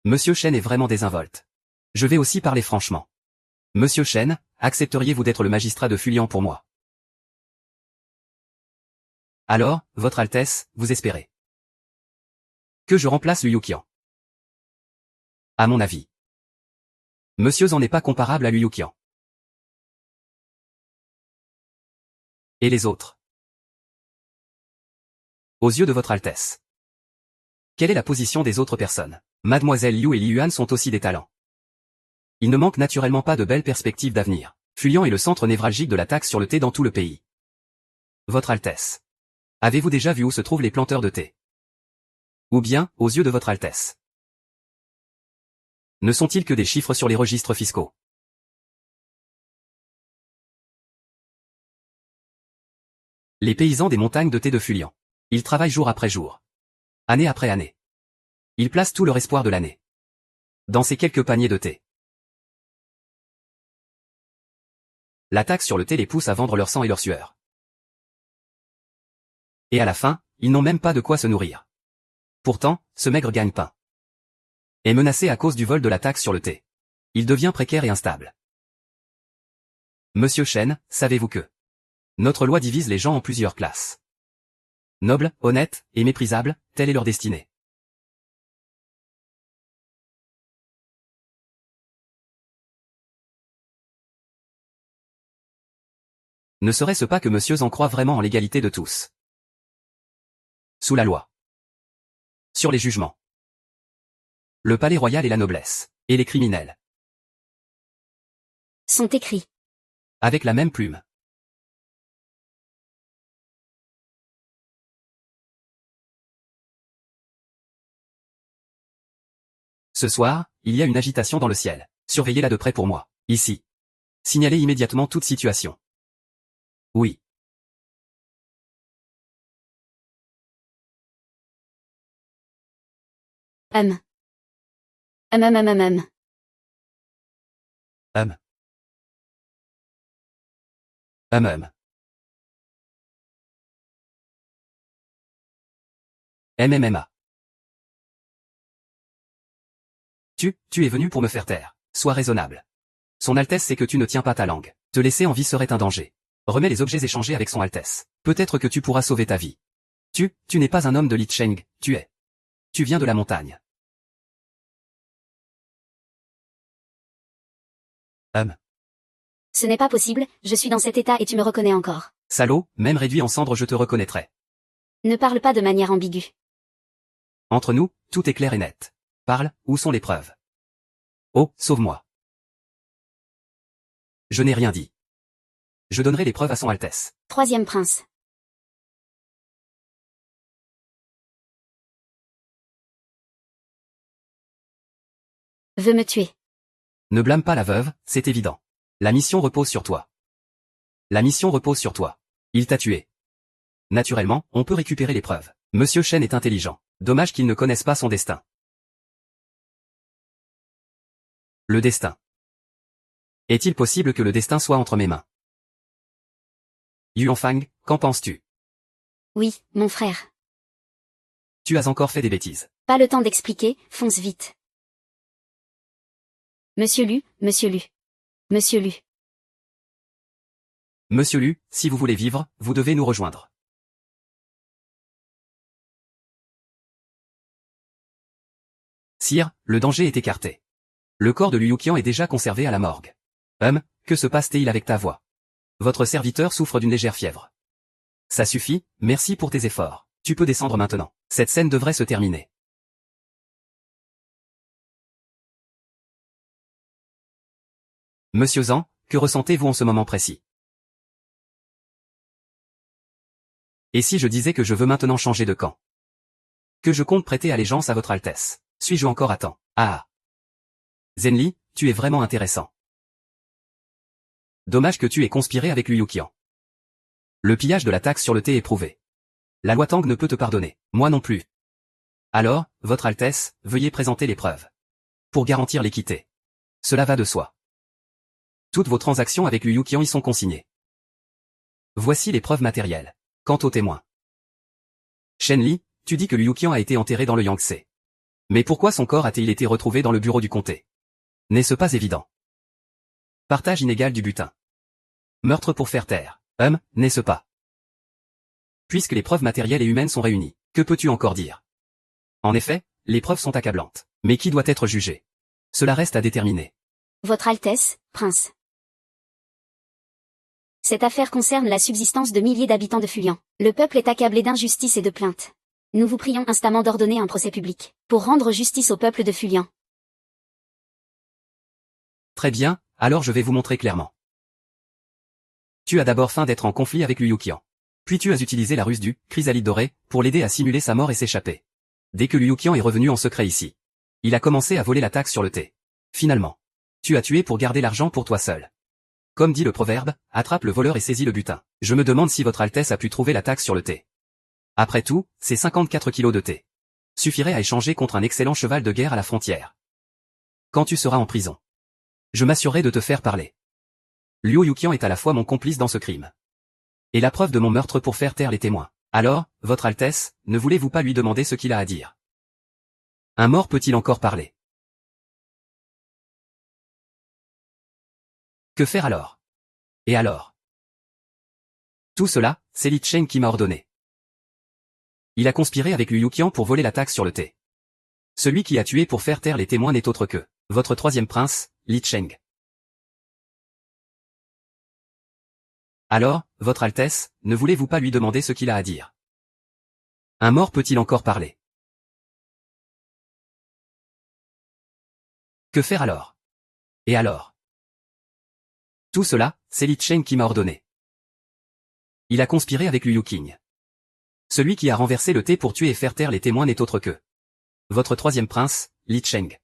Monsieur Shen est vraiment désinvolte. Je vais aussi parler franchement. Monsieur Shen, accepteriez-vous d'être le magistrat de Fulian pour moi? Alors, votre Altesse, vous espérez que je remplace Liu Yuqian? À mon avis, Monsieur Zhang n'est pas comparable à Liu Yuqian. Et les autres? Aux yeux de votre Altesse, quelle est la position des autres personnes? Mademoiselle Liu et Li Yuan sont aussi des talents. Il ne manque naturellement pas de belles perspectives d'avenir. Fulian est le centre névralgique de la taxe sur le thé dans tout le pays. Votre Altesse, avez-vous déjà vu où se trouvent les planteurs de thé? Ou bien, aux yeux de votre Altesse, ne sont-ils que des chiffres sur les registres fiscaux? Les paysans des montagnes de thé de Fulian. Ils travaillent jour après jour. Année après année. Ils placent tout leur espoir de l'année dans ces quelques paniers de thé. La taxe sur le thé les pousse à vendre leur sang et leur sueur. Et à la fin, ils n'ont même pas de quoi se nourrir. Pourtant, ce maigre gagne-pain est menacé à cause du vol de la taxe sur le thé. Il devient précaire et instable. Monsieur Shen, savez-vous que notre loi divise les gens en plusieurs classes? Nobles, honnêtes et méprisables, telle est leur destinée. Ne serait-ce pas que monsieur en croit vraiment en l'égalité de tous? Sous la loi. Sur les jugements. Le palais royal et la noblesse. Et les criminels. Sont écrits. Avec la même plume. Ce soir, il y a une agitation dans le ciel. Surveillez-la de près pour moi. Ici. Signalez immédiatement toute situation. Oui. Hum. Hum hum hum hum hum. Hum. Hum. MMA. Tu es venu pour me faire taire. Sois raisonnable. Son Altesse sait que tu ne tiens pas ta langue. Te laisser en vie serait un danger. Remets les objets échangés avec son Altesse. Peut-être que tu pourras sauver ta vie. Tu n'es pas un homme de Li Cheng, tu viens de la montagne. Ce n'est pas possible, je suis dans cet état et tu me reconnais encore. Salaud, même réduit en cendres je te reconnaîtrai. Ne parle pas de manière ambiguë. Entre nous, tout est clair et net. Parle, où sont les preuves? Oh, sauve-moi. Je n'ai rien dit. Je donnerai les preuves à son Altesse. Troisième prince. Veut me tuer. Ne blâme pas la veuve, c'est évident. La mission repose sur toi. La mission repose sur toi. Il t'a tué. Naturellement, on peut récupérer les preuves. Monsieur Shen est intelligent. Dommage qu'il ne connaisse pas son destin. Le destin. Est-il possible que le destin soit entre mes mains? Yuanfang, qu'en penses-tu? Oui, mon frère. Tu as encore fait des bêtises. Pas le temps d'expliquer, fonce vite. Monsieur Lu, Monsieur Lu. Monsieur Lu. Monsieur Lu, si vous voulez vivre, vous devez nous rejoindre. Sire, le danger est écarté. Le corps de Liu Yuqian est déjà conservé à la morgue. Que se passe-t-il avec ta voix? Votre serviteur souffre d'une légère fièvre. Ça suffit, merci pour tes efforts. Tu peux descendre maintenant. Cette scène devrait se terminer. Monsieur Zhang, que ressentez-vous en ce moment précis? Et si je disais que je veux maintenant changer de camp? Que je compte prêter allégeance à votre Altesse? Suis-je encore à temps? Ah. Zenli, tu es vraiment intéressant. Dommage que tu aies conspiré avec Liu Yuqian. Le pillage de la taxe sur le thé est prouvé. La loi Tang ne peut te pardonner, moi non plus. Alors, votre Altesse, veuillez présenter les preuves. Pour garantir l'équité. Cela va de soi. Toutes vos transactions avec Liu Yuqian y sont consignées. Voici les preuves matérielles. Quant aux témoins. Shen Li, tu dis que Liu Yuqian a été enterré dans le Yangtze. Mais pourquoi son corps a-t-il été retrouvé dans le bureau du comté? N'est-ce pas évident? Partage inégal du butin. Meurtre pour faire taire. N'est-ce pas? Puisque les preuves matérielles et humaines sont réunies, que peux-tu encore dire? En effet, les preuves sont accablantes. Mais qui doit être jugé? Cela reste à déterminer. Votre Altesse, prince. Cette affaire concerne la subsistance de milliers d'habitants de Fulian. Le peuple est accablé d'injustice et de plaintes. Nous vous prions instamment d'ordonner un procès public, pour rendre justice au peuple de Fulian. Très bien, alors je vais vous montrer clairement. Tu as d'abord feint d'être en conflit avec Liu Yuqian. Puis tu as utilisé la ruse du chrysalide doré pour l'aider à simuler sa mort et s'échapper. Dès que Liu Yuqian est revenu en secret ici, il a commencé à voler la taxe sur le thé. Finalement, tu as tué pour garder l'argent pour toi seul. Comme dit le proverbe, attrape le voleur et saisis le butin. Je me demande si votre Altesse a pu trouver la taxe sur le thé. Après tout, c'est 54 kilos de thé. Suffirait à échanger contre un excellent cheval de guerre à la frontière. Quand tu seras en prison, je m'assurerai de te faire parler. Liu Yuqian est à la fois mon complice dans ce crime. Et la preuve de mon meurtre pour faire taire les témoins. Alors, votre Altesse, ne voulez-vous pas lui demander ce qu'il a à dire? Un mort peut-il encore parler? Que faire alors? Et alors? Tout cela, c'est Li Cheng qui m'a ordonné. Il a conspiré avec Liu Yuqian pour voler la taxe sur le thé. Celui qui a tué pour faire taire les témoins n'est autre que votre troisième prince, Li Cheng. Alors, votre Altesse, ne voulez-vous pas lui demander ce qu'il a à dire? Un mort peut-il encore parler? Que faire alors? Et alors? Tout cela, c'est Li Cheng qui m'a ordonné. Il a conspiré avec Liu Yuqing. Celui qui a renversé le thé pour tuer et faire taire les témoins n'est autre que votre troisième prince, Li Cheng.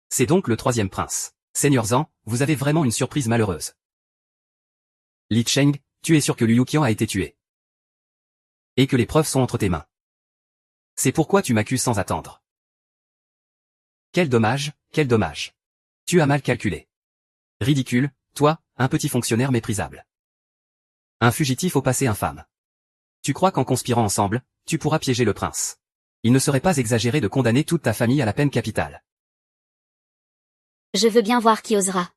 C'est donc le troisième prince. Seigneur Zhang, vous avez vraiment une surprise malheureuse. Li Cheng, tu es sûr que Liu Yuqian a été tué. Et que les preuves sont entre tes mains. C'est pourquoi tu m'accuses sans attendre. Quel dommage, quel dommage. Tu as mal calculé. Ridicule, toi, un petit fonctionnaire méprisable. Un fugitif au passé infâme. Tu crois qu'en conspirant ensemble, tu pourras piéger le prince. Il ne serait pas exagéré de condamner toute ta famille à la peine capitale. Je veux bien voir qui osera.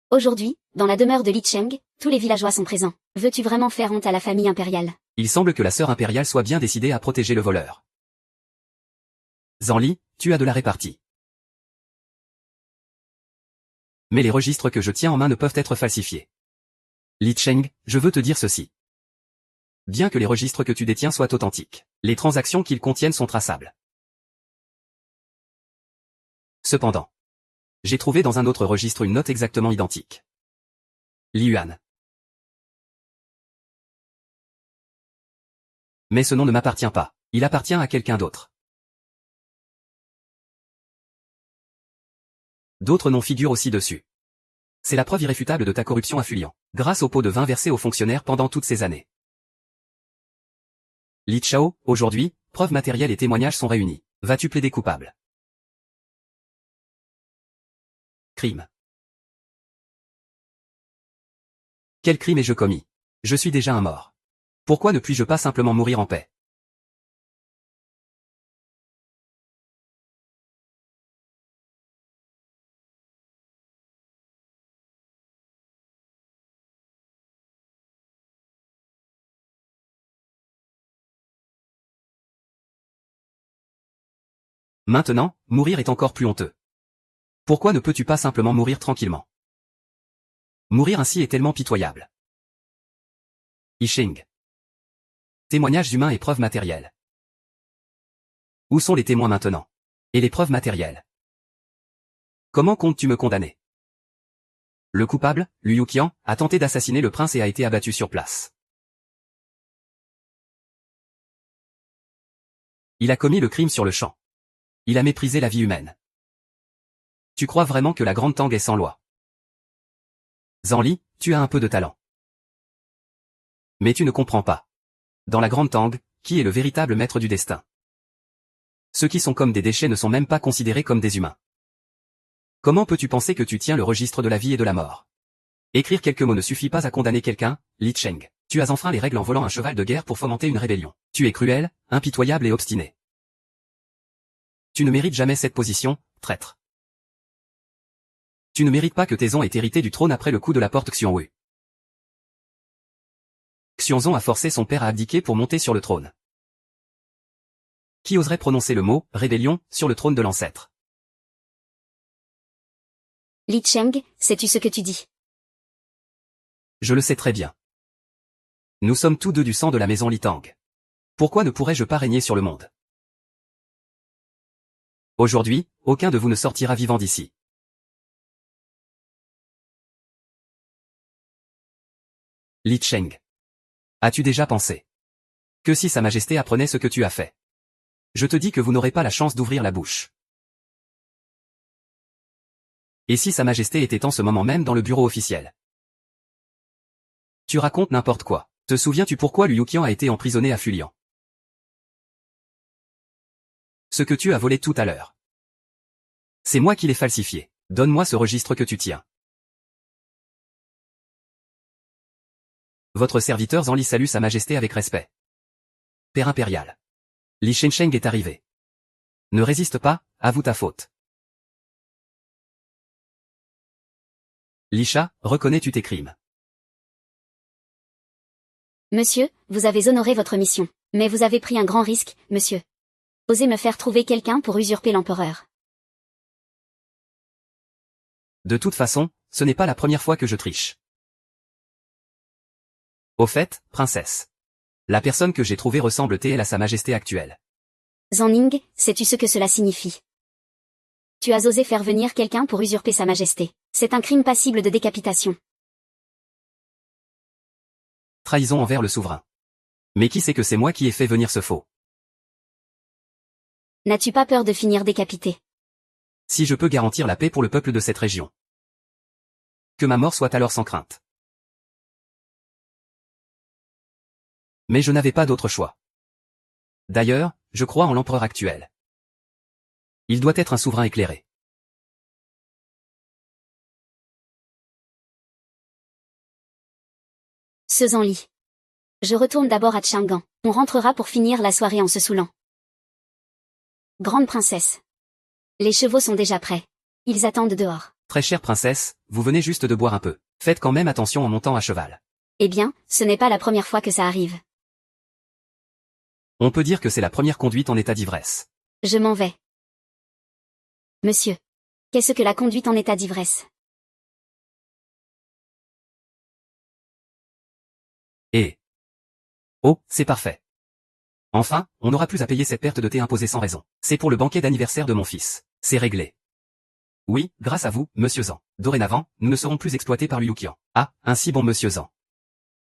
Aujourd'hui, dans la demeure de Li Cheng, tous les villageois sont présents. Veux-tu vraiment faire honte à la famille impériale? Il semble que la sœur impériale soit bien décidée à protéger le voleur. Zanli, tu as de la répartie. Mais les registres que je tiens en main ne peuvent être falsifiés. Li Cheng, je veux te dire ceci. Bien que les registres que tu détiens soient authentiques, les transactions qu'ils contiennent sont traçables. Cependant, j'ai trouvé dans un autre registre une note exactement identique. Li Yuan. Mais ce nom ne m'appartient pas, il appartient à quelqu'un d'autre. D'autres noms figurent aussi dessus. C'est la preuve irréfutable de ta corruption à Fulian, grâce au pot de vin versé aux fonctionnaires pendant toutes ces années. Li Chao, aujourd'hui, preuves matérielles et témoignages sont réunis. Vas-tu plaider coupable? Crime. Quel crime ai-je commis? Je suis déjà un mort. Pourquoi ne puis-je pas simplement mourir en paix? Maintenant, mourir est encore plus honteux. Pourquoi ne peux-tu pas simplement mourir tranquillement? Mourir ainsi est tellement pitoyable. Yisheng. Témoignages humains et preuves matérielles. Où sont les témoins maintenant? Et les preuves matérielles? Comment comptes-tu me condamner? Le coupable, Liu Yuqian, a tenté d'assassiner le prince et a été abattu sur place. Il a commis le crime sur le champ. Il a méprisé la vie humaine. Tu crois vraiment que la Grande Tang est sans loi? Zanli, tu as un peu de talent. Mais tu ne comprends pas. Dans la Grande Tang, qui est le véritable maître du destin? Ceux qui sont comme des déchets ne sont même pas considérés comme des humains. Comment peux-tu penser que tu tiens le registre de la vie et de la mort? Écrire quelques mots ne suffit pas à condamner quelqu'un, Li Cheng. Tu as enfreint les règles en volant un cheval de guerre pour fomenter une rébellion. Tu es cruel, impitoyable et obstiné. Tu ne mérites jamais cette position, traître. Tu ne mérites pas que tes ans aient hérité du trône après le coup de la porte Xiongwu. Xiongzong a forcé son père à abdiquer pour monter sur le trône. Qui oserait prononcer le mot « rébellion » sur le trône de l'ancêtre? Li Cheng, sais-tu ce que tu dis? Je le sais très bien. Nous sommes tous deux du sang de la maison Li Tang. Pourquoi ne pourrais-je pas régner sur le monde? Aujourd'hui, aucun de vous ne sortira vivant d'ici. Li Cheng. As-tu déjà pensé? Que si Sa Majesté apprenait ce que tu as fait? Je te dis que vous n'aurez pas la chance d'ouvrir la bouche. Et si Sa Majesté était en ce moment même dans le bureau officiel? Tu racontes n'importe quoi. Te souviens-tu pourquoi Liu Yuqian a été emprisonné à Fulian? Ce que tu as volé tout à l'heure. C'est moi qui l'ai falsifié. Donne-moi ce registre que tu tiens. Votre serviteur Zanli salue Sa Majesté avec respect. Père impérial. Li Shengsheng est arrivé. Ne résiste pas, avoue ta faute. Lisha, reconnais-tu tes crimes? Monsieur, vous avez honoré votre mission. Mais vous avez pris un grand risque, monsieur. Osez me faire trouver quelqu'un pour usurper l'empereur. De toute façon, ce n'est pas la première fois que je triche. Au fait, princesse. La personne que j'ai trouvée ressemble-t-elle à Sa Majesté actuelle? Zanning, sais-tu ce que cela signifie? Tu as osé faire venir quelqu'un pour usurper Sa Majesté. C'est un crime passible de décapitation. Trahison envers le souverain. Mais qui sait que c'est moi qui ai fait venir ce faux? N'as-tu pas peur de finir décapité? Si je peux garantir la paix pour le peuple de cette région. Que ma mort soit alors sans crainte. Mais je n'avais pas d'autre choix. D'ailleurs, je crois en l'empereur actuel. Il doit être un souverain éclairé. Lit. Je retourne d'abord à Chang'an. On rentrera pour finir la soirée en se saoulant. Grande princesse. Les chevaux sont déjà prêts. Ils attendent dehors. Très chère princesse, vous venez juste de boire un peu. Faites quand même attention en montant à cheval. Eh bien, ce n'est pas la première fois que ça arrive. On peut dire que c'est la première conduite en état d'ivresse. Je m'en vais. Monsieur. Qu'est-ce que la conduite en état d'ivresse? Et... Oh, c'est parfait. Enfin, on n'aura plus à payer cette perte de thé imposée sans raison. C'est pour le banquet d'anniversaire de mon fils. C'est réglé. Oui, grâce à vous, monsieur Zhang. Dorénavant, nous ne serons plus exploités par Liu Qian. Ah, ainsi bon monsieur Zhang.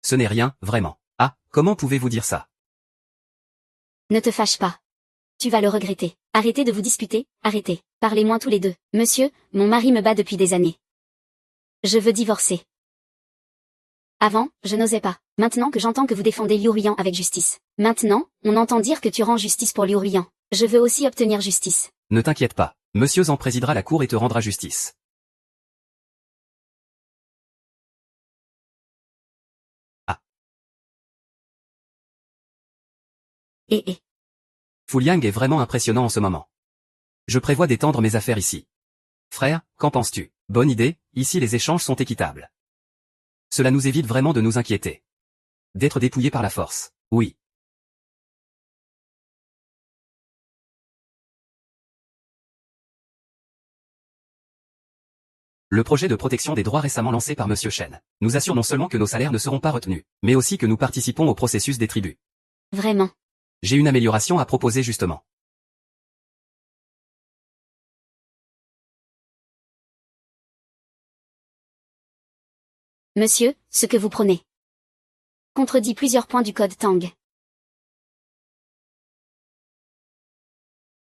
Ce n'est rien, vraiment. Ah, comment pouvez-vous dire ça? Ne te fâche pas. Tu vas le regretter. Arrêtez de vous disputer, arrêtez. Parlez-moi tous les deux. Monsieur, mon mari me bat depuis des années. Je veux divorcer. Avant, je n'osais pas. Maintenant que j'entends que vous défendez Liu Ruiyan avec justice. Maintenant, on entend dire que tu rends justice pour Liu Ruiyan. Je veux aussi obtenir justice. Ne t'inquiète pas. Monsieur Zhang présidera la cour et te rendra justice. Ah. Fu Liang est vraiment impressionnant en ce moment. Je prévois d'étendre mes affaires ici. Frère, qu'en penses-tu? Bonne idée, ici les échanges sont équitables. Cela nous évite vraiment de nous inquiéter. D'être dépouillés par la force. Oui. Le projet de protection des droits récemment lancé par Monsieur Chen nous assure non seulement que nos salaires ne seront pas retenus, mais aussi que nous participons au processus des tribus. Vraiment. J'ai une amélioration à proposer justement. Monsieur, ce que vous prônez contredit plusieurs points du code Tang.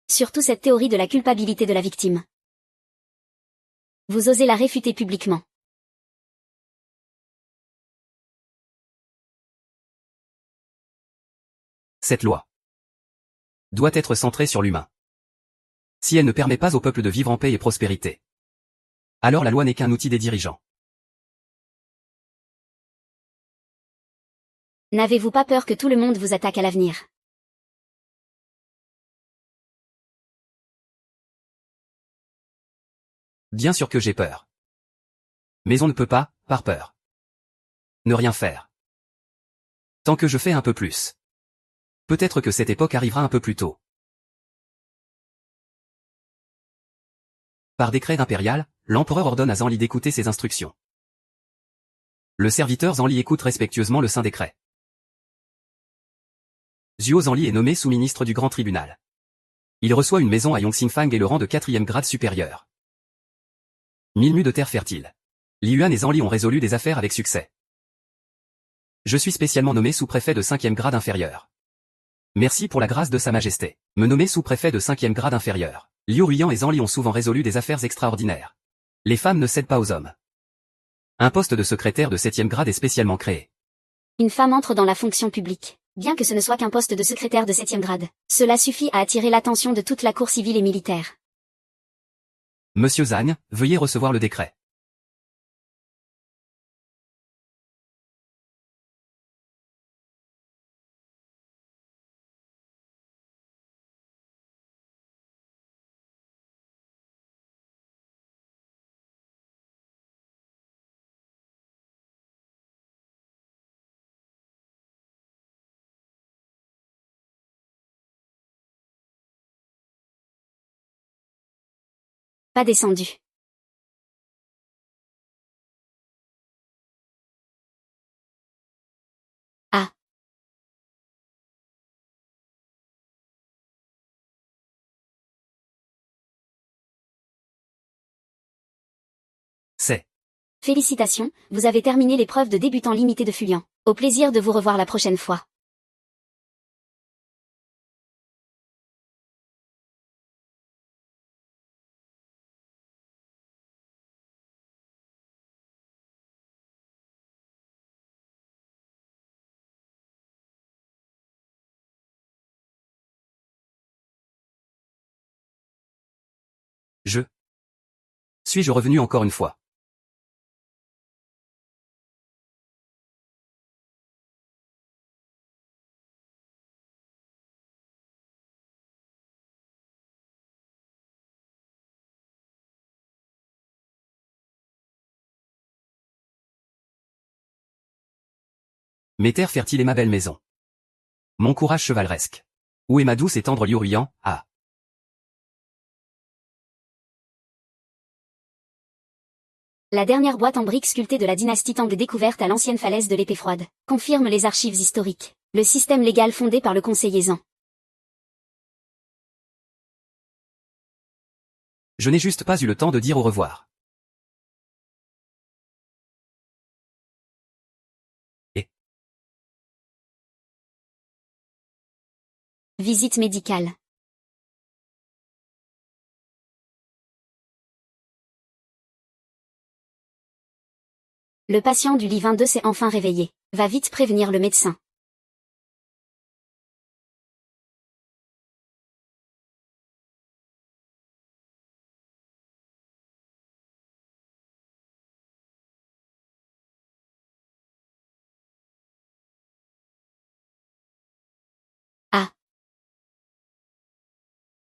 Surtout cette théorie de la culpabilité de la victime. Vous osez la réfuter publiquement. Cette loi doit être centrée sur l'humain. Si elle ne permet pas au peuple de vivre en paix et prospérité, alors la loi n'est qu'un outil des dirigeants. N'avez-vous pas peur que tout le monde vous attaque à l'avenir? Bien sûr que j'ai peur. Mais on ne peut pas, par peur, ne rien faire. Tant que je fais un peu plus. Peut-être que cette époque arrivera un peu plus tôt. Par décret impérial, l'empereur ordonne à Zhang Li d'écouter ses instructions. Le serviteur Zhang Li écoute respectueusement le saint décret. Zhuo Zhangli est nommé sous-ministre du Grand Tribunal. Il reçoit une maison à Yongxingfang et le rang de 4e grade supérieur. 1000 mues de terre fertile. Li Yuan et Zhang Li ont résolu des affaires avec succès. Je suis spécialement nommé sous-préfet de 5e grade inférieur. Merci pour la grâce de Sa Majesté. Me nommer sous-préfet de 5e grade inférieur. Liu Ruiyan et Zhang Li ont souvent résolu des affaires extraordinaires. Les femmes ne cèdent pas aux hommes. Un poste de secrétaire de 7e grade est spécialement créé. Une femme entre dans la fonction publique. Bien que ce ne soit qu'un poste de secrétaire de 7e grade, cela suffit à attirer l'attention de toute la cour civile et militaire. Monsieur Zhang, veuillez recevoir le décret. Pas descendu. Ah. C'est. Félicitations, vous avez terminé l'épreuve de débutant limité de Fulian. Au plaisir de vous revoir la prochaine fois. Suis-je revenu encore une fois? Mes terres fertiles et ma belle maison. Mon courage chevaleresque. Où est ma douce et tendre Liu-Ruyan? Ah. La dernière boîte en briques sculptée de la dynastie Tang découverte à l'ancienne falaise de l'épée froide, confirme les archives historiques. Le système légal fondé par le conseiller Zhang. Je n'ai juste pas eu le temps de dire au revoir. Visite médicale. Le patient du lit 22 s'est enfin réveillé. Va vite prévenir le médecin.